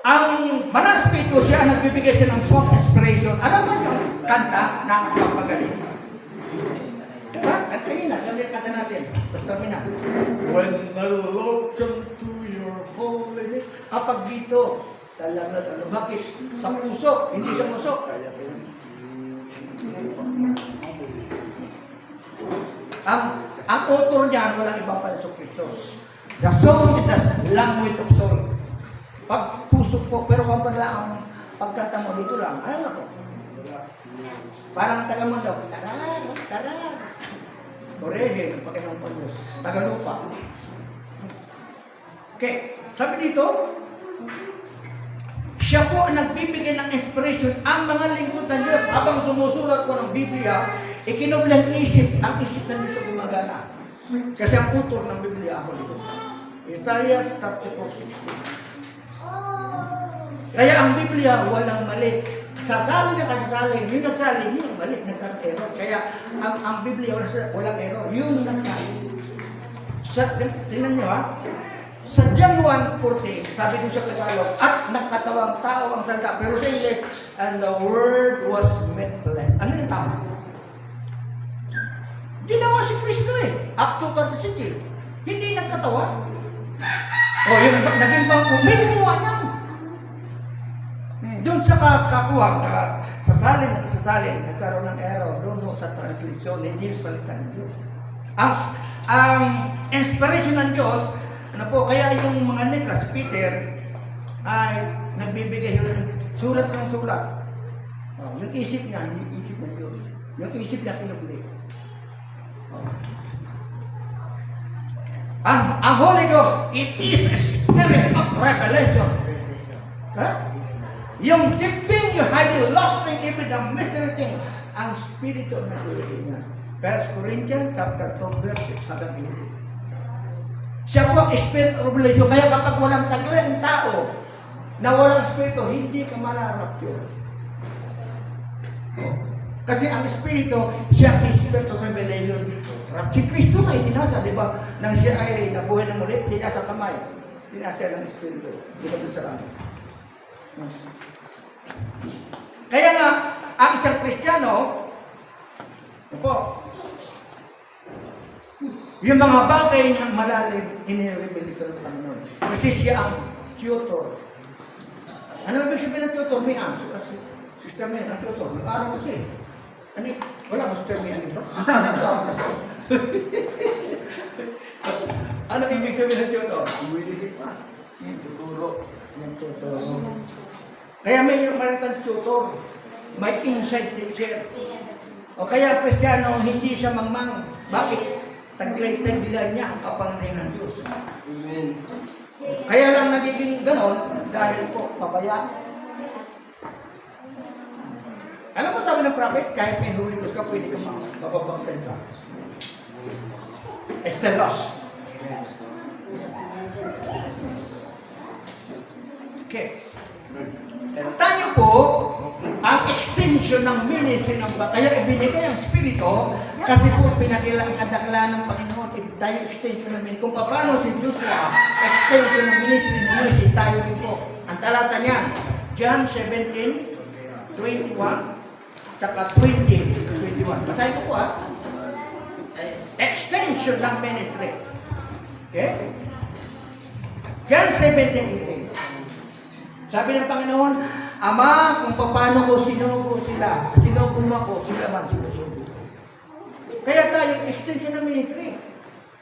Ang Banal Espiritu siya ang nagbibigay siya ng song inspiration. Alam mo yung kanta na nakakapagaling? Diba? At kanina, yung kanta natin. Basta mina. When I look into your holy, kapag dito, talaga, bakit? Sa puso, hindi siya musok. Ang author niya, walang ibang pala sa Kristo. The song is the language of soul. Pag puso po, pero kung pala ang pagkanta mo dito lang, ano ko? Parang taga mo daw, tarar. Orehe, ng Panginoon po Diyos. Tagalupa. Okay, sabi dito, siya po ang nagbibigay ng inspiration ang mga lingkod ng Diyos habang sumusulat po ng Biblia, ikinublang isip, ang isip ng Diyos gumagana. Kasi ang author ng Biblia ako dito. Isaiah 34:16. Kaya ang Biblia walang mali. Sasali na kasasalin. Yung nagsalin, yung mali, nagka-error. Kaya ang Biblia walang error. Yung nagsalin. Tingnan nyo ha. Sa John 1:14, sabi ko sa Tagalog, at nagkatawang tao ang salita. Pero sa English, and the word was made flesh. Ano yung tama? Ginawa si Kristo eh. Acts 2:36. Hindi nagkatawa. O yung naging bangko, may gumawa niyan. Doon sa kakuha, sasalin, nagkaroon ng error. Doon sa translation, hindi yung salita ng Diyos. Ang inspiration ng Diyos, ano po, kaya yung mga letras, Peter, ay nagbibigay ng sulat ng sulat. Yung isip niya, hindi isip ng Diyos. Yung isip niya, pinabili. Ang Holy Ghost, it is a spirit of revelation. Okay? Yung deep thing, you hide the lost thing, even the mystery thing, ang spirito na nilagay niya. 1 Corinthians chapter 2, verse 6, hanggang pinili. Siya po ang spirit of revelation. Kaya kapag walang taglang tao na walang spirito, hindi ka mararapture. Kasi ang Espiritu, siya ang Spirit of Revelation. Si Kristo nga itinasa, di ba? Nang siya ay nabuhay ng muli, tinasa kamay. Tinasa ng Espiritu. Di ba dun sa langit? Kaya nga, ang isang Kristiyano, po, yung mga bagay na malalim, inireveal ito ng Panginoon. Kasi siya ang tutor. Ano ibig sabihin ng tutor? May answer. Sister May, ang tutor. Nag-aaral kasi. Ano? Wala ka Sister May dito? Ano ibig sabihin ng tutor? Tuturo. Yung tutor. Kaya may maritan tutor. May inside teacher. O kaya Kristiyano, hindi siya mangmang. Bakit? Taglay-taglan niya ang kapangyarihan ng Diyos. Amen. Kaya lang nagiging ganon dahil po pabaya. Alam mo sabi ng prophet, kahit may Holy Ghost ka, pwede ka mapapagsan ka. Estelos. Okay. Tayo po, ang extension ng ministry ng kaya ibinigay ang Espiritu kasi po pinakilala ng Panginoon tayo extension ng ministry. Kung paano si Joshua, extension ng ministry ni Moises, tayo rin po. Ang talata niyan, John 17:21 tsaka 20:21. Basahin ko po extension ng ministry. Okay? John 17:18. Sabi ng Panginoon, Ama, kung paano ko sinugo mo ako, sila man sinusugo. Kaya tayo, extension ng ministry.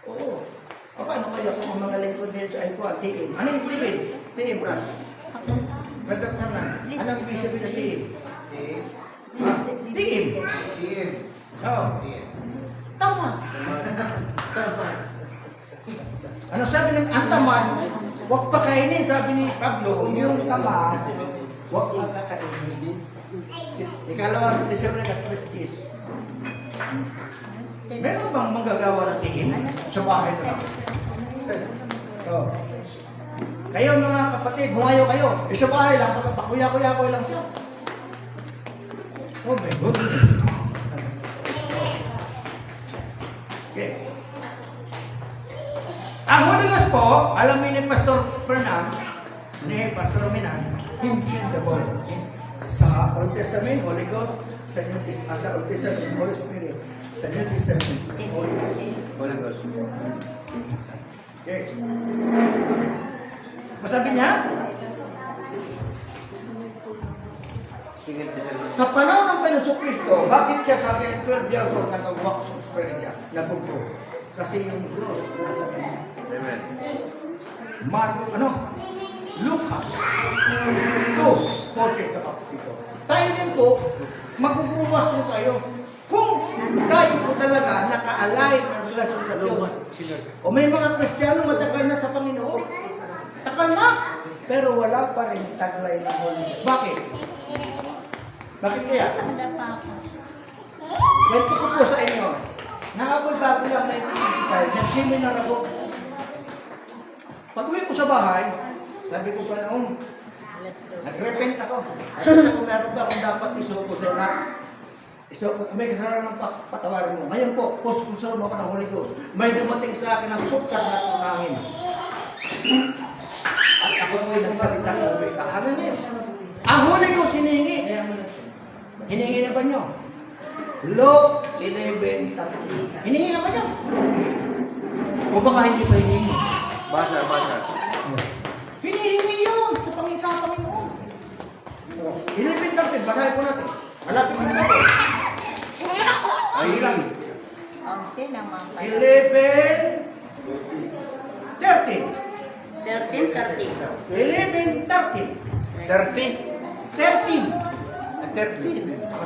Oo. Paano kaya kung ang mga lingkod din sa Aiko, TM? Ano yung TM? TM, Brad. Bagat ka na. Anong ibig sabihin ng TM? TM. TM. Oo. Tama. Ano sabi ng ang tamad? Huwag pa kainin, sabi ni Pablo, yung tamad, huwag pa kakainin. Ikalawa, December na 3 days. Meron bang manggagawa ng tingin sa bahay na lang? Oh. Kayo mga kapatid, humayo kayo. Sa bahay lang, pakuya-kuya lang siya. Oh my God. Okay. Ang Holy Ghost po, alam mo ni Pastor Bernam, ni Pastor Minan, interchangeable. Sa Old Testament, Holy Ghost, sa Old Testament, Holy Spirit. Sa New Testament, Holy Ghost. Holy Ghost. Okay. Masabi niya? Sa panahon ng Panginoon Kristo, bakit siya sabi ang 12 years old nag-walk sa Spirit niya? Nag-grow. Kasi yung Diyos nasa kanya. Amen. Lucas 2:40 sa kapitito. Tayo din po, magbubuwas po tayo. Kung tayo po talaga naka-alay ng relasyon sa Diyos. O may mga Kristiyano matagal na sa Panginoon. Takal na. Pero wala pa rin taglay ng Holy Ghost. Bakit? Bakit kaya? Kwento ko po sa inyo. Nakapol bago lang 1985, nag-seminar ako. Pag-uwi ko sa bahay, sabi ko pa noon, nag-repent ako. Sabi ko, meron ba akong dapat isuko sa lahat? Isuko, may kasalanan ng patawarin mo. Ngayon po, post-pusal mo ako ng Holy Ghost. May dumating sa akin ng sukar na tunangin. At ako po'y nagsalita ng wika. Hanggang ngayon. Ang Holy Ghost hinihingi. Hinihingi na ba nyo? Luke 11:30. Hinihingi na ba nyo? O baka hindi pa hinihingi? Basa. Hinihingi yun sa Panginoon. 11:30, basahin po natin. Halapin mo na po. Ay, ilan? 11:30. 13.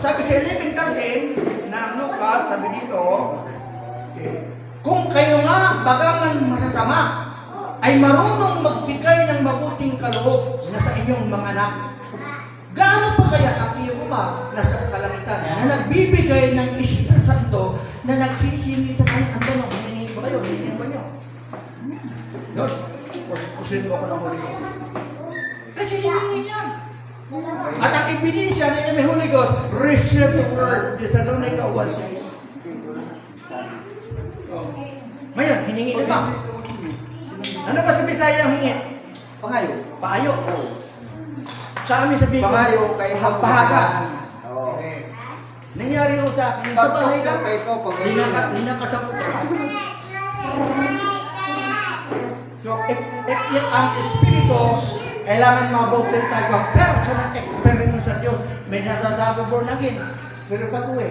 Sabi sa 11:13 na Lucas, sabi dito, kung kayo nga bagaman masasama, ay marunong magbigay ng mabuting kaloob na sa inyong mga anak. Gaano pa kaya ang iyong Ama na sa kalangitan na nagbibigay ng Espiritu Santo na nagsisimit sa kanyang tanong, hinihingi ba kayo? Hinihingi ba nyo? Lord, pusin mo ako ng Holy Ghost. Kasi hinihingi yan. At ang ebidensya na may Holy Ghost, receive the word. Thessalonica 1:6. Ngayon, hiningi na ba? Ano ba sa Bisaya ang hingit? Pangayo. Paayo. Sa amin sa Bicol, Pangayo kay pahaga. Oo. Nangyari ko sa akin, sa bahay lang. Kay ko pag Linakasapot ko. So, if ang Espiritu, kailangan mabutin tayo ang personal experience sa Diyos. May nasasabi born again. Pero pag-uwi,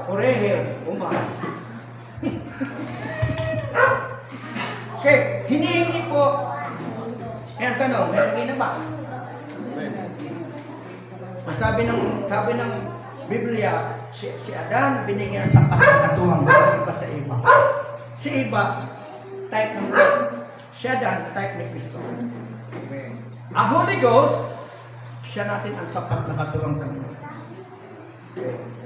Korehe, umay. Okay, hinihingi po. Yan tanong, may naging na ba? Sabi ng Biblia, si Adan binigyan sa pagkakatuwang iba sa iba. Si iba, type ng God. Si Adan, type ni Kristo. Ang Holy Ghost, siya natin ang sapat na katuwang sa mga.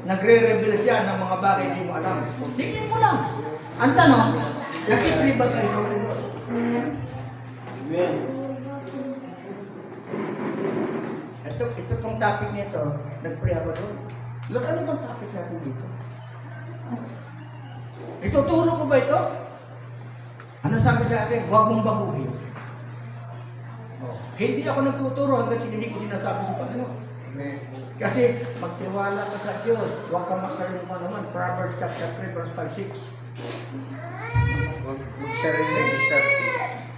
Nagre-reveal siya ng mga bagay hindi mo alam. Tingnan mo lang. Ang tanong, nag-agree ba kayo sa Holy Ghost? Amen. Ito pong topic nito, nag-pray ako doon. Lord, ano bang topic natin dito? Ituturo ko ba ito? Ano sabi sa akin? Huwag mong baguhin. Oh. Hindi ako nagtuturo hanggang hindi ko sinasabi sa Panginoon. Kasi magtiwala ka sa Diyos, huwag kang magsarili mo naman. Proverbs chapter 3, verse 5-6. Huwag sarili register.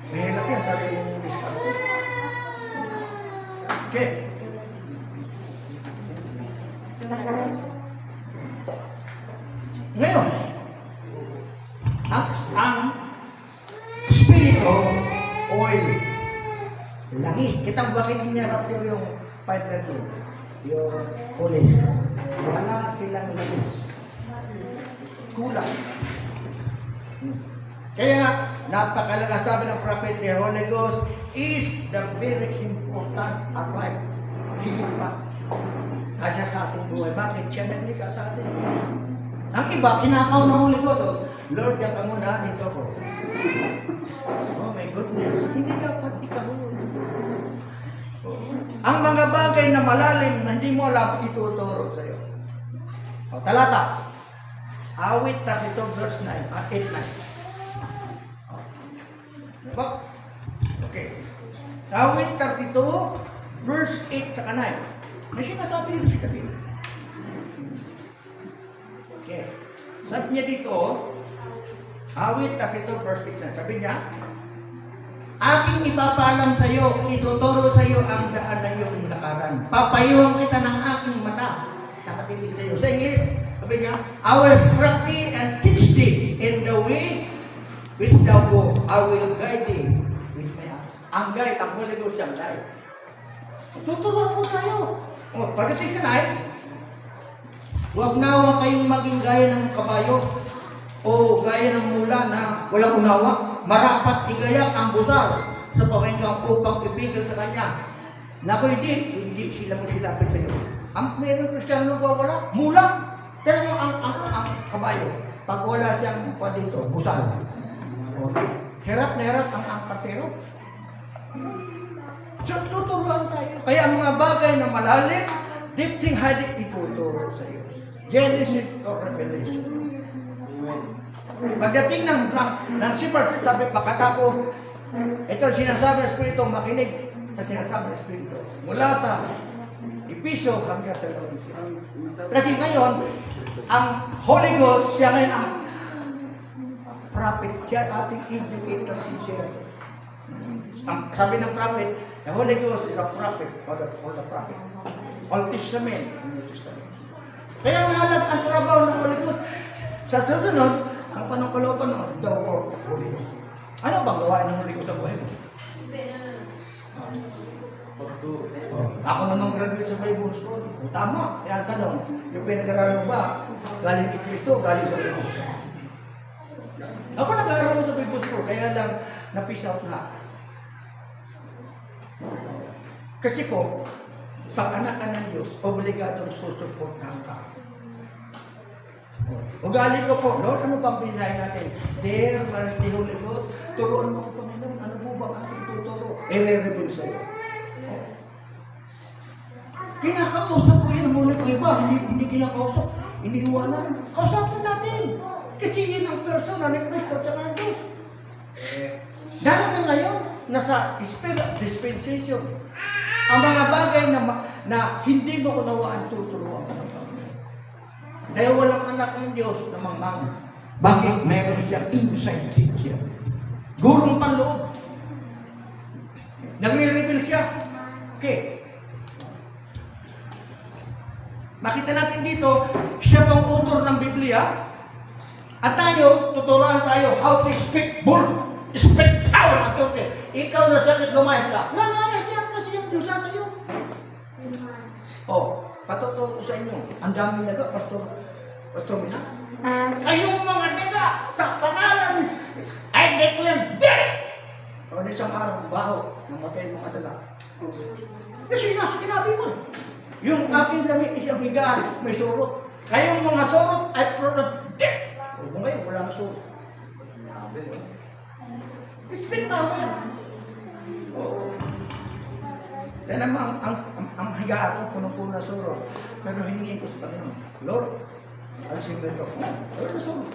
Mahirap yan, sarili mong discount. Okay. Ngayon, ang Espiritu, oil, langis. Kita bakit niya yung 5 yung police. Wala silang langis. Kulang. Kaya nga, napakalaga sabi ng prophet, the Holy Ghost is the very important of life. Higit pa. Kasi sa ating buhay. Bakit? Siya naglikha sa atin. Ang iba, kinakaw ng Holy Ghost. Oh, Lord, yan ka muna, dito ko. Oh my goodness. Hindi dapat ikaw. Ang mga bagay na malalim na hindi mo alam, ituturo sa iyo. O, talata. Awit 32 verse 9, 8-9. Diba? Okay. Awit 32 verse 8 sa 9. May sinasabi dito si David. Okay. Sabi niya dito, awit 32 verse 8. Sabi niya, aking ipapaalam sa iyo, ituturo sa iyo ang daan ng iyong lakaran. Papayuhan kita ng aking mata. Nakatinig sa iyo. Sa English, sabi niya, I will instruct thee and teach thee in the way which thou go. I will guide thee with my eyes. Ang guide, ang Holy Ghost siyang guide. Tuturuan ko sa iyo. O, pagdating sa night, huwag nawa kayong maging gaya ng kabayo o gaya ng mula na walang unawa. Marapat igayak ang busal sa pamenggang upang pipigil sa kanya. Naku, hindi sila magsilapit sa iyo. Ang mayroong Kristiyano ba wala? Mula. Tira mo ang kabayo. Pag wala siyang pa dito, busal. O, hirap na hirap ang kartero. Tuturuan tayo. Kaya ang mga bagay na malalim, deep thing hiding, ituturo sa iyo. Genesis to Revelation. Pagdating ng shepherd, sabi, pagkatapos, ito sinasabi ng Espiritu, makinig sa sinasabi ng Espiritu. Mula sa Episyo hanggang sa Laodicea. Kasi ngayon, ang Holy Ghost, siya ngayon ang prophet, siya ating indicator teacher. Ang sabi ng prophet, the Holy Ghost is a prophet, or the prophet. Old Testament, New Testament. Kaya mahalaga ang trabaho ng Holy Ghost. Sa susunod, ang panangkalooban ng the work of Holy Ghost. Ano bang gawain ng Holy Ghost sa buhay mo? Ako namang graduate sa Bible School. Tama. Kaya ang tanong, yung pinag-aralan mo ba, galing kay Kristo, galing sa Bible School? Ako nag-aaral sa Bible School, kaya lang na-piece out lahat. Kasi po, pag anak ka ng Diyos, obligadong susuportahan ka. Ugali ko po, Lord, ano bang pinisahin natin? Dear Lord, the Holy Ghost, turuan mo ko, Panginoon, ano po bang ating tuturo? I-reveal sa iyo. Kinakausap ko yun muna ng iba, hindi kinakausap, iniiwanan. Kausapin natin. Kasi yun ang persona ni Kristo at saka ng Diyos. Dahil na ngayon, nasa spirit of dispensation. Ang mga bagay na hindi mo unawaan, tuturuan ka ng Panginoon. Dahil walang anak ng Diyos na mangmang. Bakit? Meron siyang inside teacher. Gurong panloob. Nagre-reveal siya. Okay. Makita natin dito, siya pang author ng Biblia. At tayo, tuturuan tayo how to speak bull. Speak power. Okay. Ikaw na sakit, lumayas ka. Lumayas yan kasi yung Diyos sa iyo. Oh, patotoo ko sa inyo. Ang dami naga, Pastor Mina. Kayong mga naga, sa pangalan, I declare death. O, isang araw, baho, namatay mga daga. Kasi nasa kinabi mo. Yung aking lamig isang higaan, may surot. Kayong mga surot, I product death. O, kung ngayon, wala na surot. Speak power. Oo. Kaya naman, ang higaan ko, punong-puno na surot. Pero hiningin ko sa Panginoon, Lord, alisin ko ito. Wala na surot.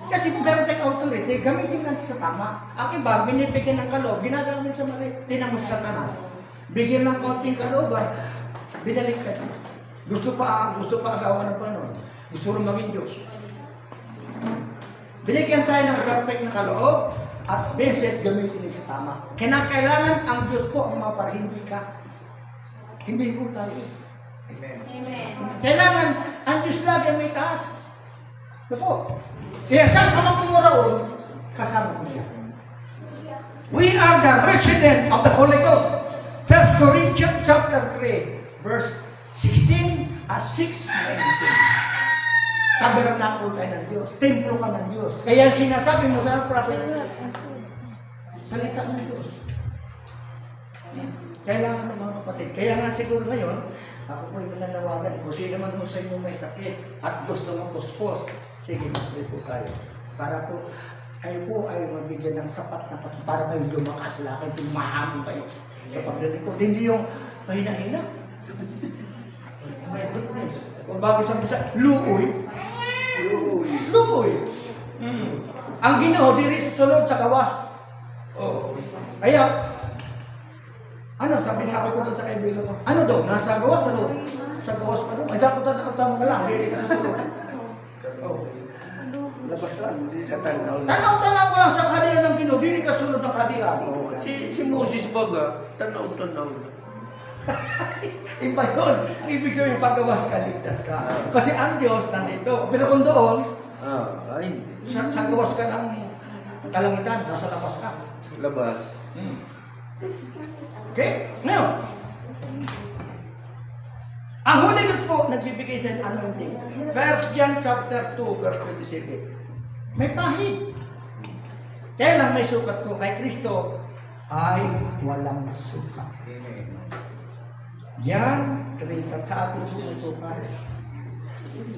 Kasi kung meron tayong authority, gamitin natin sa tama. Ang iba, binibigyan ng kaloob, ginagamit sa mali. Tingnan mo sa Satanas. Bigyan ng konting kalooban, binalik ka na. Gusto pa agawan ng Panginoon. Gusto rin maging Diyos. Binigyan tayo ng perfect na kaloob at beset gamitin niya sa tama. Kailangan ang Diyos po ang para hindi ka. Hindi ko tayo. Amen. Kailangan ang Diyos lagi may taas. Ito po. Kaya saan ka magpumuraon, kasama mo siya. We are the resident of the Holy Ghost. 1 Corinthians chapter 3, verse 16 at 6:19. Tabernacle tayo ng Diyos. Templo ka ng Diyos. Kaya sinasabi mo sa prophet, salita ng Diyos. Kailangan ng mga kapatid. Kaya nga siguro ngayon, ako po yung nananawagan. Kung sino man sa inyo may sakit at gusto ng puspos, sige, mag-pray po tayo. Para po, kayo po ay mabigyan ng sapat na para kayo lumakas lakay, mahamon kayo sa paglilikod. Hindi yung pahina-hina. My goodness. Kung bago sabi sa luoy. Luoy. Ang Ginoo diri sa sulod sa gawas. Oh. Kaya, sabi ko doon sa kaibigan ko, daw, nasa gawas, sa gawas pa doon. Ay, dapat tama ka lang, diri ka sa sulod. Oh. Labas lang. Katanaw lang. Tanaw ko lang sa kaharian ng Ginoo, diri ka sulod ng kaharian. Si Moses baga, tanaw-tanaw. Iba yun. Ibig sabihin, paggawas ka, ligtas ka. Kasi ang Diyos nandito. Pero kung doon, Ay, sa gawas ka ng kalangitan, nasa labas ka. labas. Okay? Ngayon, ang Holy Ghost po, nagbibigay sa anointing. 1 John chapter 2, verse 27. May pahid. Kaya lang may sukat ko kay Kristo ay walang sukat. Yan, 30 sa atin po may sukat.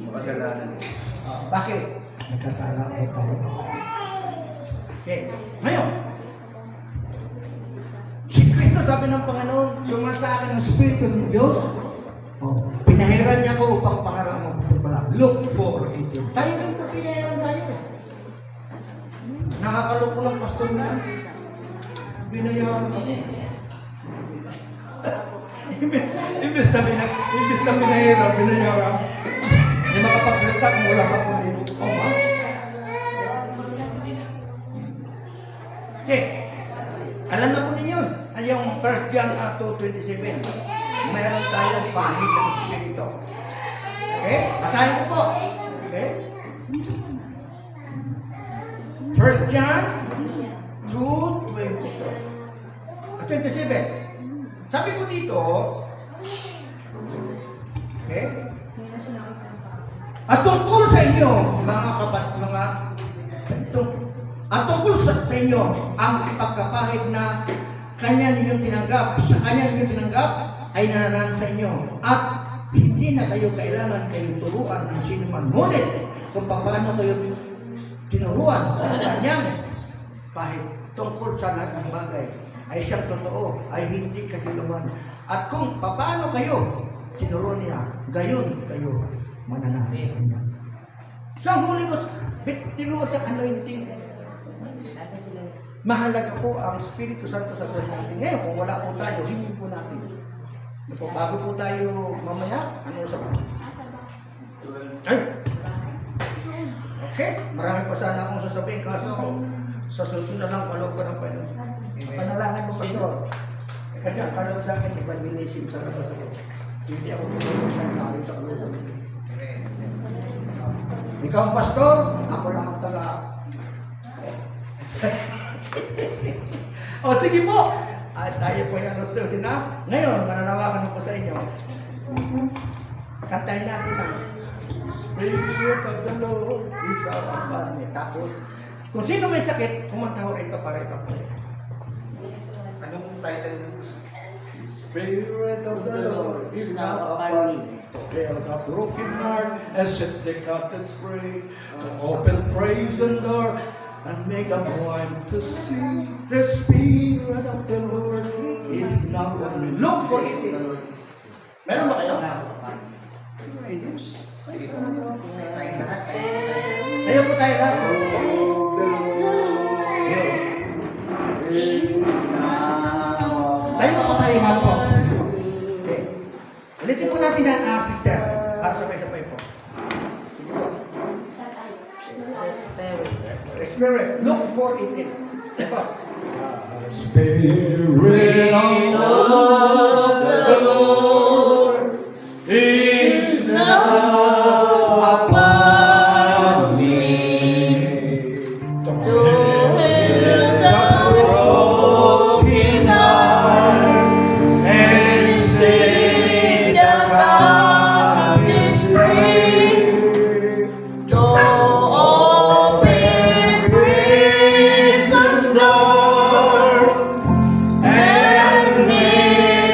Makasalanan. Bakit? Nagkasala po tayo. Okay. Ngayon, si Kristo sabi ng Panginoon, sumasa akin ang Espiritu ng Diyos. Pinahiran niya ko upang pangarang magpapala. Look for it. Tayo rin po pinahiran tayo. Nakakaloko lang pastor na. Binayaran ako. Imbes na pinahiran, binayaran. Hindi makapagsalita kung wala sa punin. Ma? Okay. Alam na po ninyo, yung 1 John 2:27. Mayroon tayong pahid ng Espiritu. Okay? Basahin ko po. Okay? 1 John 2:27. Sabi ko dito, okay? At tungkol sa inyo, at tungkol sa inyo, ang pagkapahid na kanya ninyong tinanggap, sa kanya ninyong tinanggap, ay nananan sa inyo. At hindi na kayo kailangan kayong turuan ng sino man. Ngunit, kung paano kayo tinuruan ng kanyang pahid tungkol sa lahat ng bagay, ay siyang totoo, ay hindi kasiluman. At kung paano kayo. Tinuruan niya, gayon kayo mananahan sa Kanya. So ang Holy Ghost, tinuruan ang anointing. Mahalaga po ang Espiritu Santo sa buhay natin. Ngayon, kung wala po tayo, hindi po natin. Bago po tayo mamaya, ano sa Ay! Okay, marami pa sana akong sasabihin, kaso sa susunod na lang kaloob ko ng Panginoon. Panalangin mo, Pastor. Kasi ang kaloob sa akin, evangelism sa labas ako. Hindi ako tulungan siya nakalip sa kaloob. Ikaw ang pastor, ako lang ang taga. O sige po, at tayo po yung alas 12 na. Ngayon, mananawagan ako sa inyo. Kantahin natin ang Spirit of the Lord is upon me. Tapos, kung sino may sakit, kumanta ho rito para ipapalip. Anong title mo? Spirit of the Lord is now upon me. To heal the broken heart and set the captives free. To open praise and door and make them blind to see. The Spirit of the Lord is now on me. Look for it. Meron ba kayo? Tayo po tayo lahat. Tayo po tayo lahat po. Okay. Ulitin po natin yan, sister. Para sabay-sabay po. Spirit, look for it. Diba? Spirit of the Lord is now upon me. To heal the broken heart and set the captives free. To open prison's door and make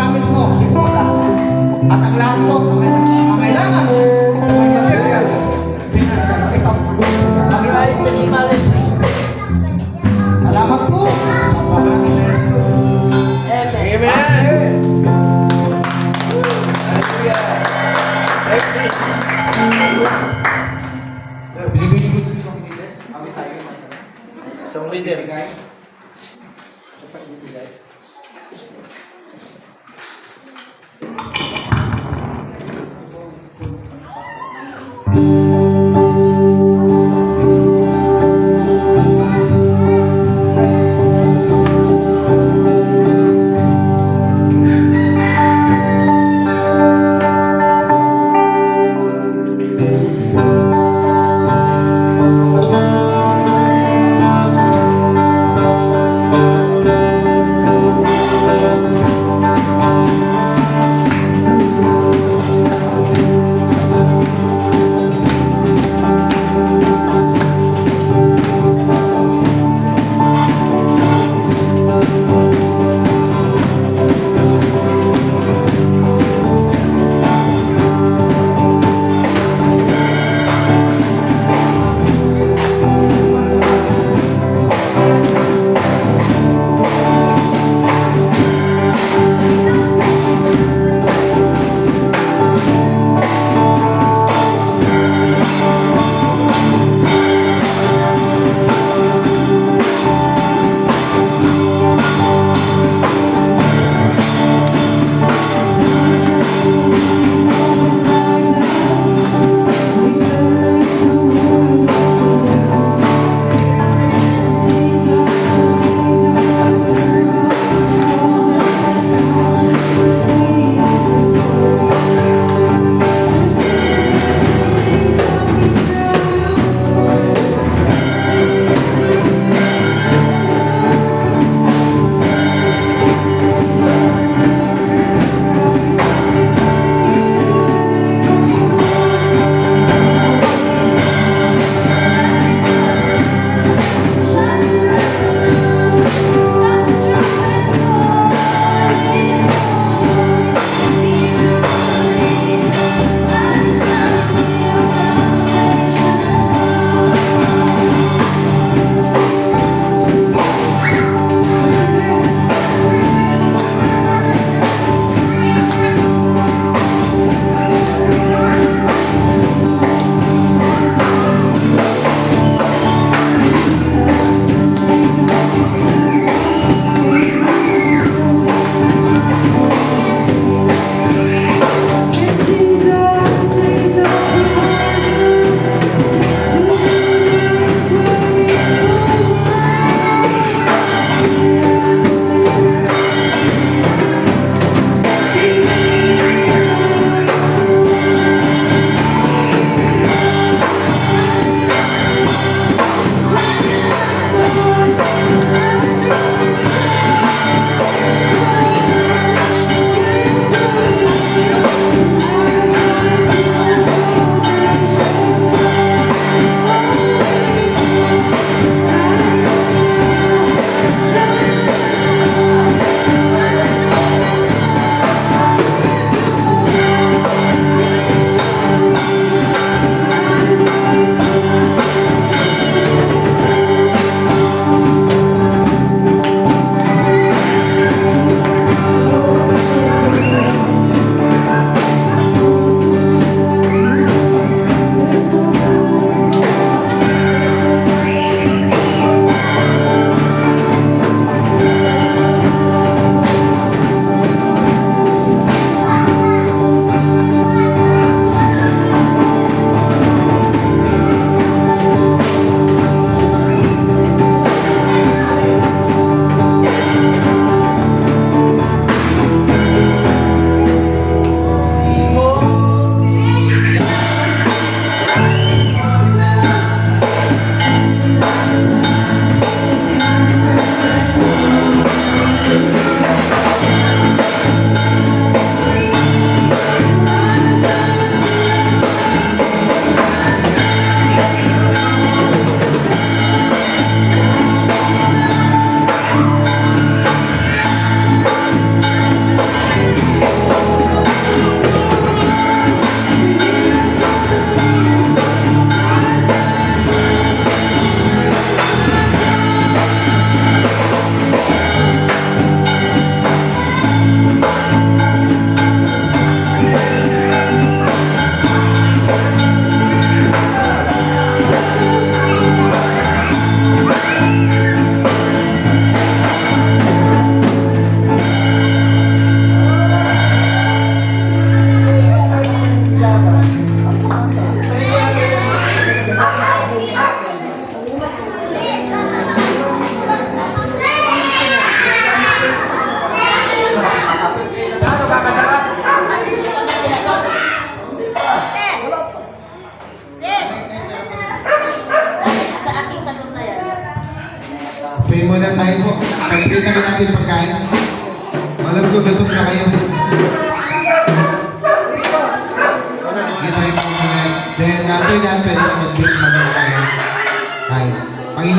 gamit mo, si Musa. At ang lahat po, kailangan ito may material. Pinansyal, ipapulong. Ay, salamat. Salamat po sa pangalan ni Jesus. Amen. Bilibili ko dito sa dito. Kami tayo. Isang leader. Bigay. Dapat bibigay.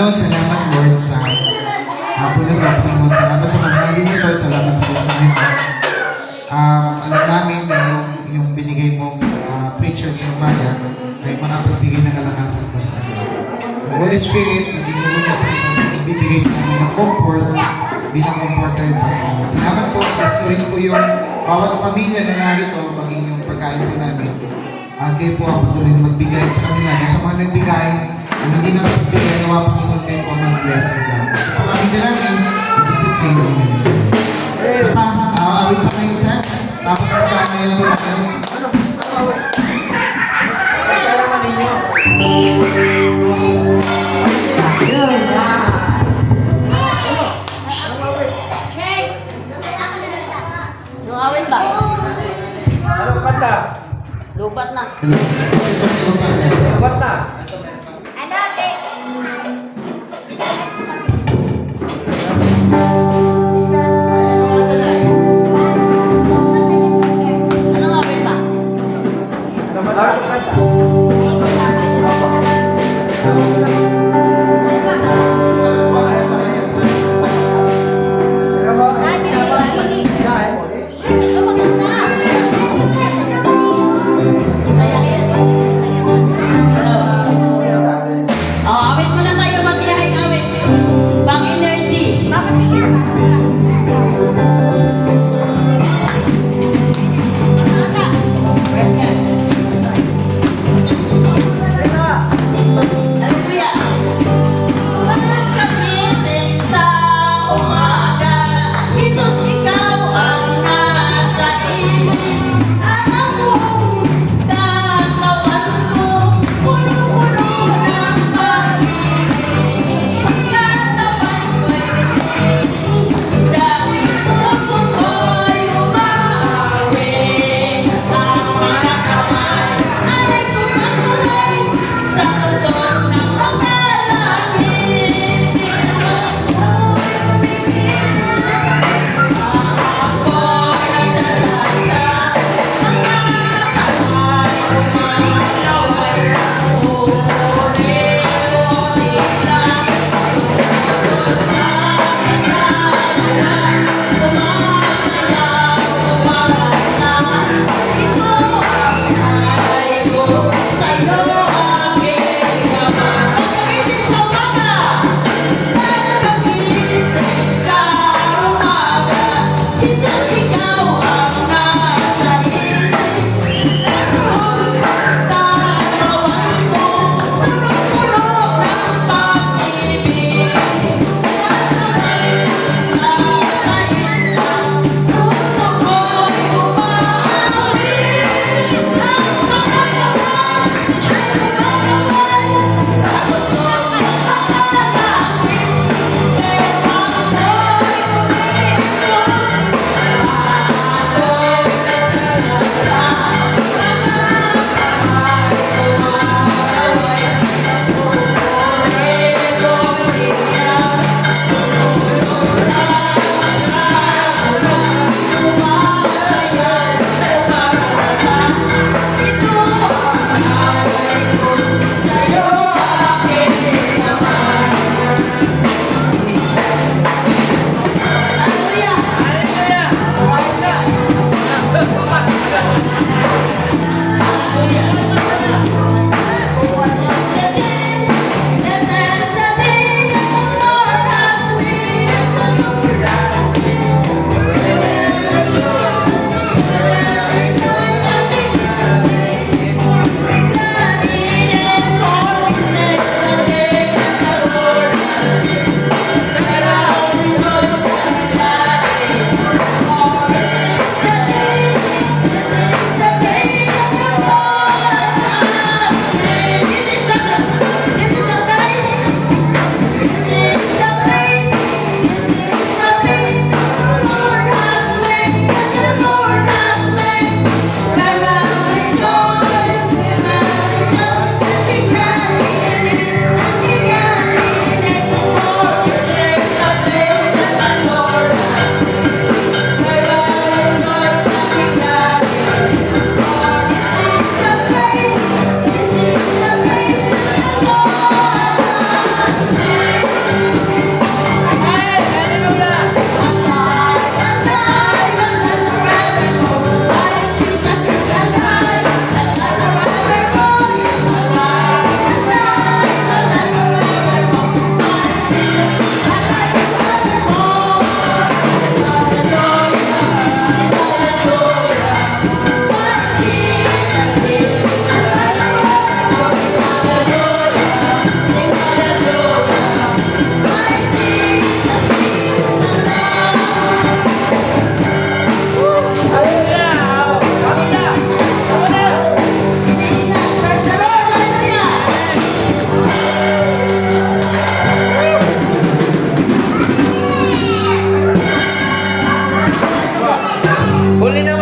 Panginoon, salamat Lord sa hapon na ito, Panginoon. Salamat sa mahalin nito, salamat sa mensahe mo. Alam namin na yung binigay mong preacher ngayong umaga ay makapagbigay ng kalakasan ko sa kanila. Yung Holy Spirit, hindi mo niya ibibigay sa amin ng comfort bilang comforter yung Panginoon. Salamat po, restorin po yung bawat pamilya na narito, maging yung pagkain po namin. At kayo po ang patuloy na magbigay sa kanila. Doon sa mga nagbigay, kung hindi nakapagbigay, nawa Panginoon kayo po mag-bless sa God. Ito po kami dalangin, in Jesus' name, amen. Isa pa, awit pa tayo isa. Tapos magkamayan po natin. Luawin ba? Lupat na. Lupat na. Hello. Ito pa tayo. Lupat na. Anong awit pa? Sayangin. Hello.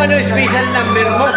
naman yung special number mo.